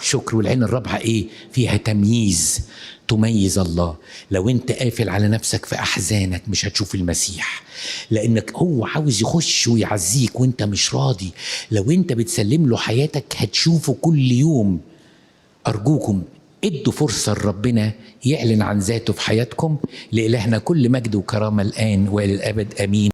[SPEAKER 1] شكر. والعين الرابعة ايه؟ فيها تمييز، تميز الله. لو انت قافل على نفسك في احزانك مش هتشوف المسيح، لانك هو عاوز يخش ويعزيك وانت مش راضي. لو انت بتسلم له حياتك هتشوفه كل يوم. ارجوكم ادوا فرصة لربنا يعلن عن ذاته في حياتكم. لإلهنا كل مجد وكرامة الآن وإلى الأبد، آمين.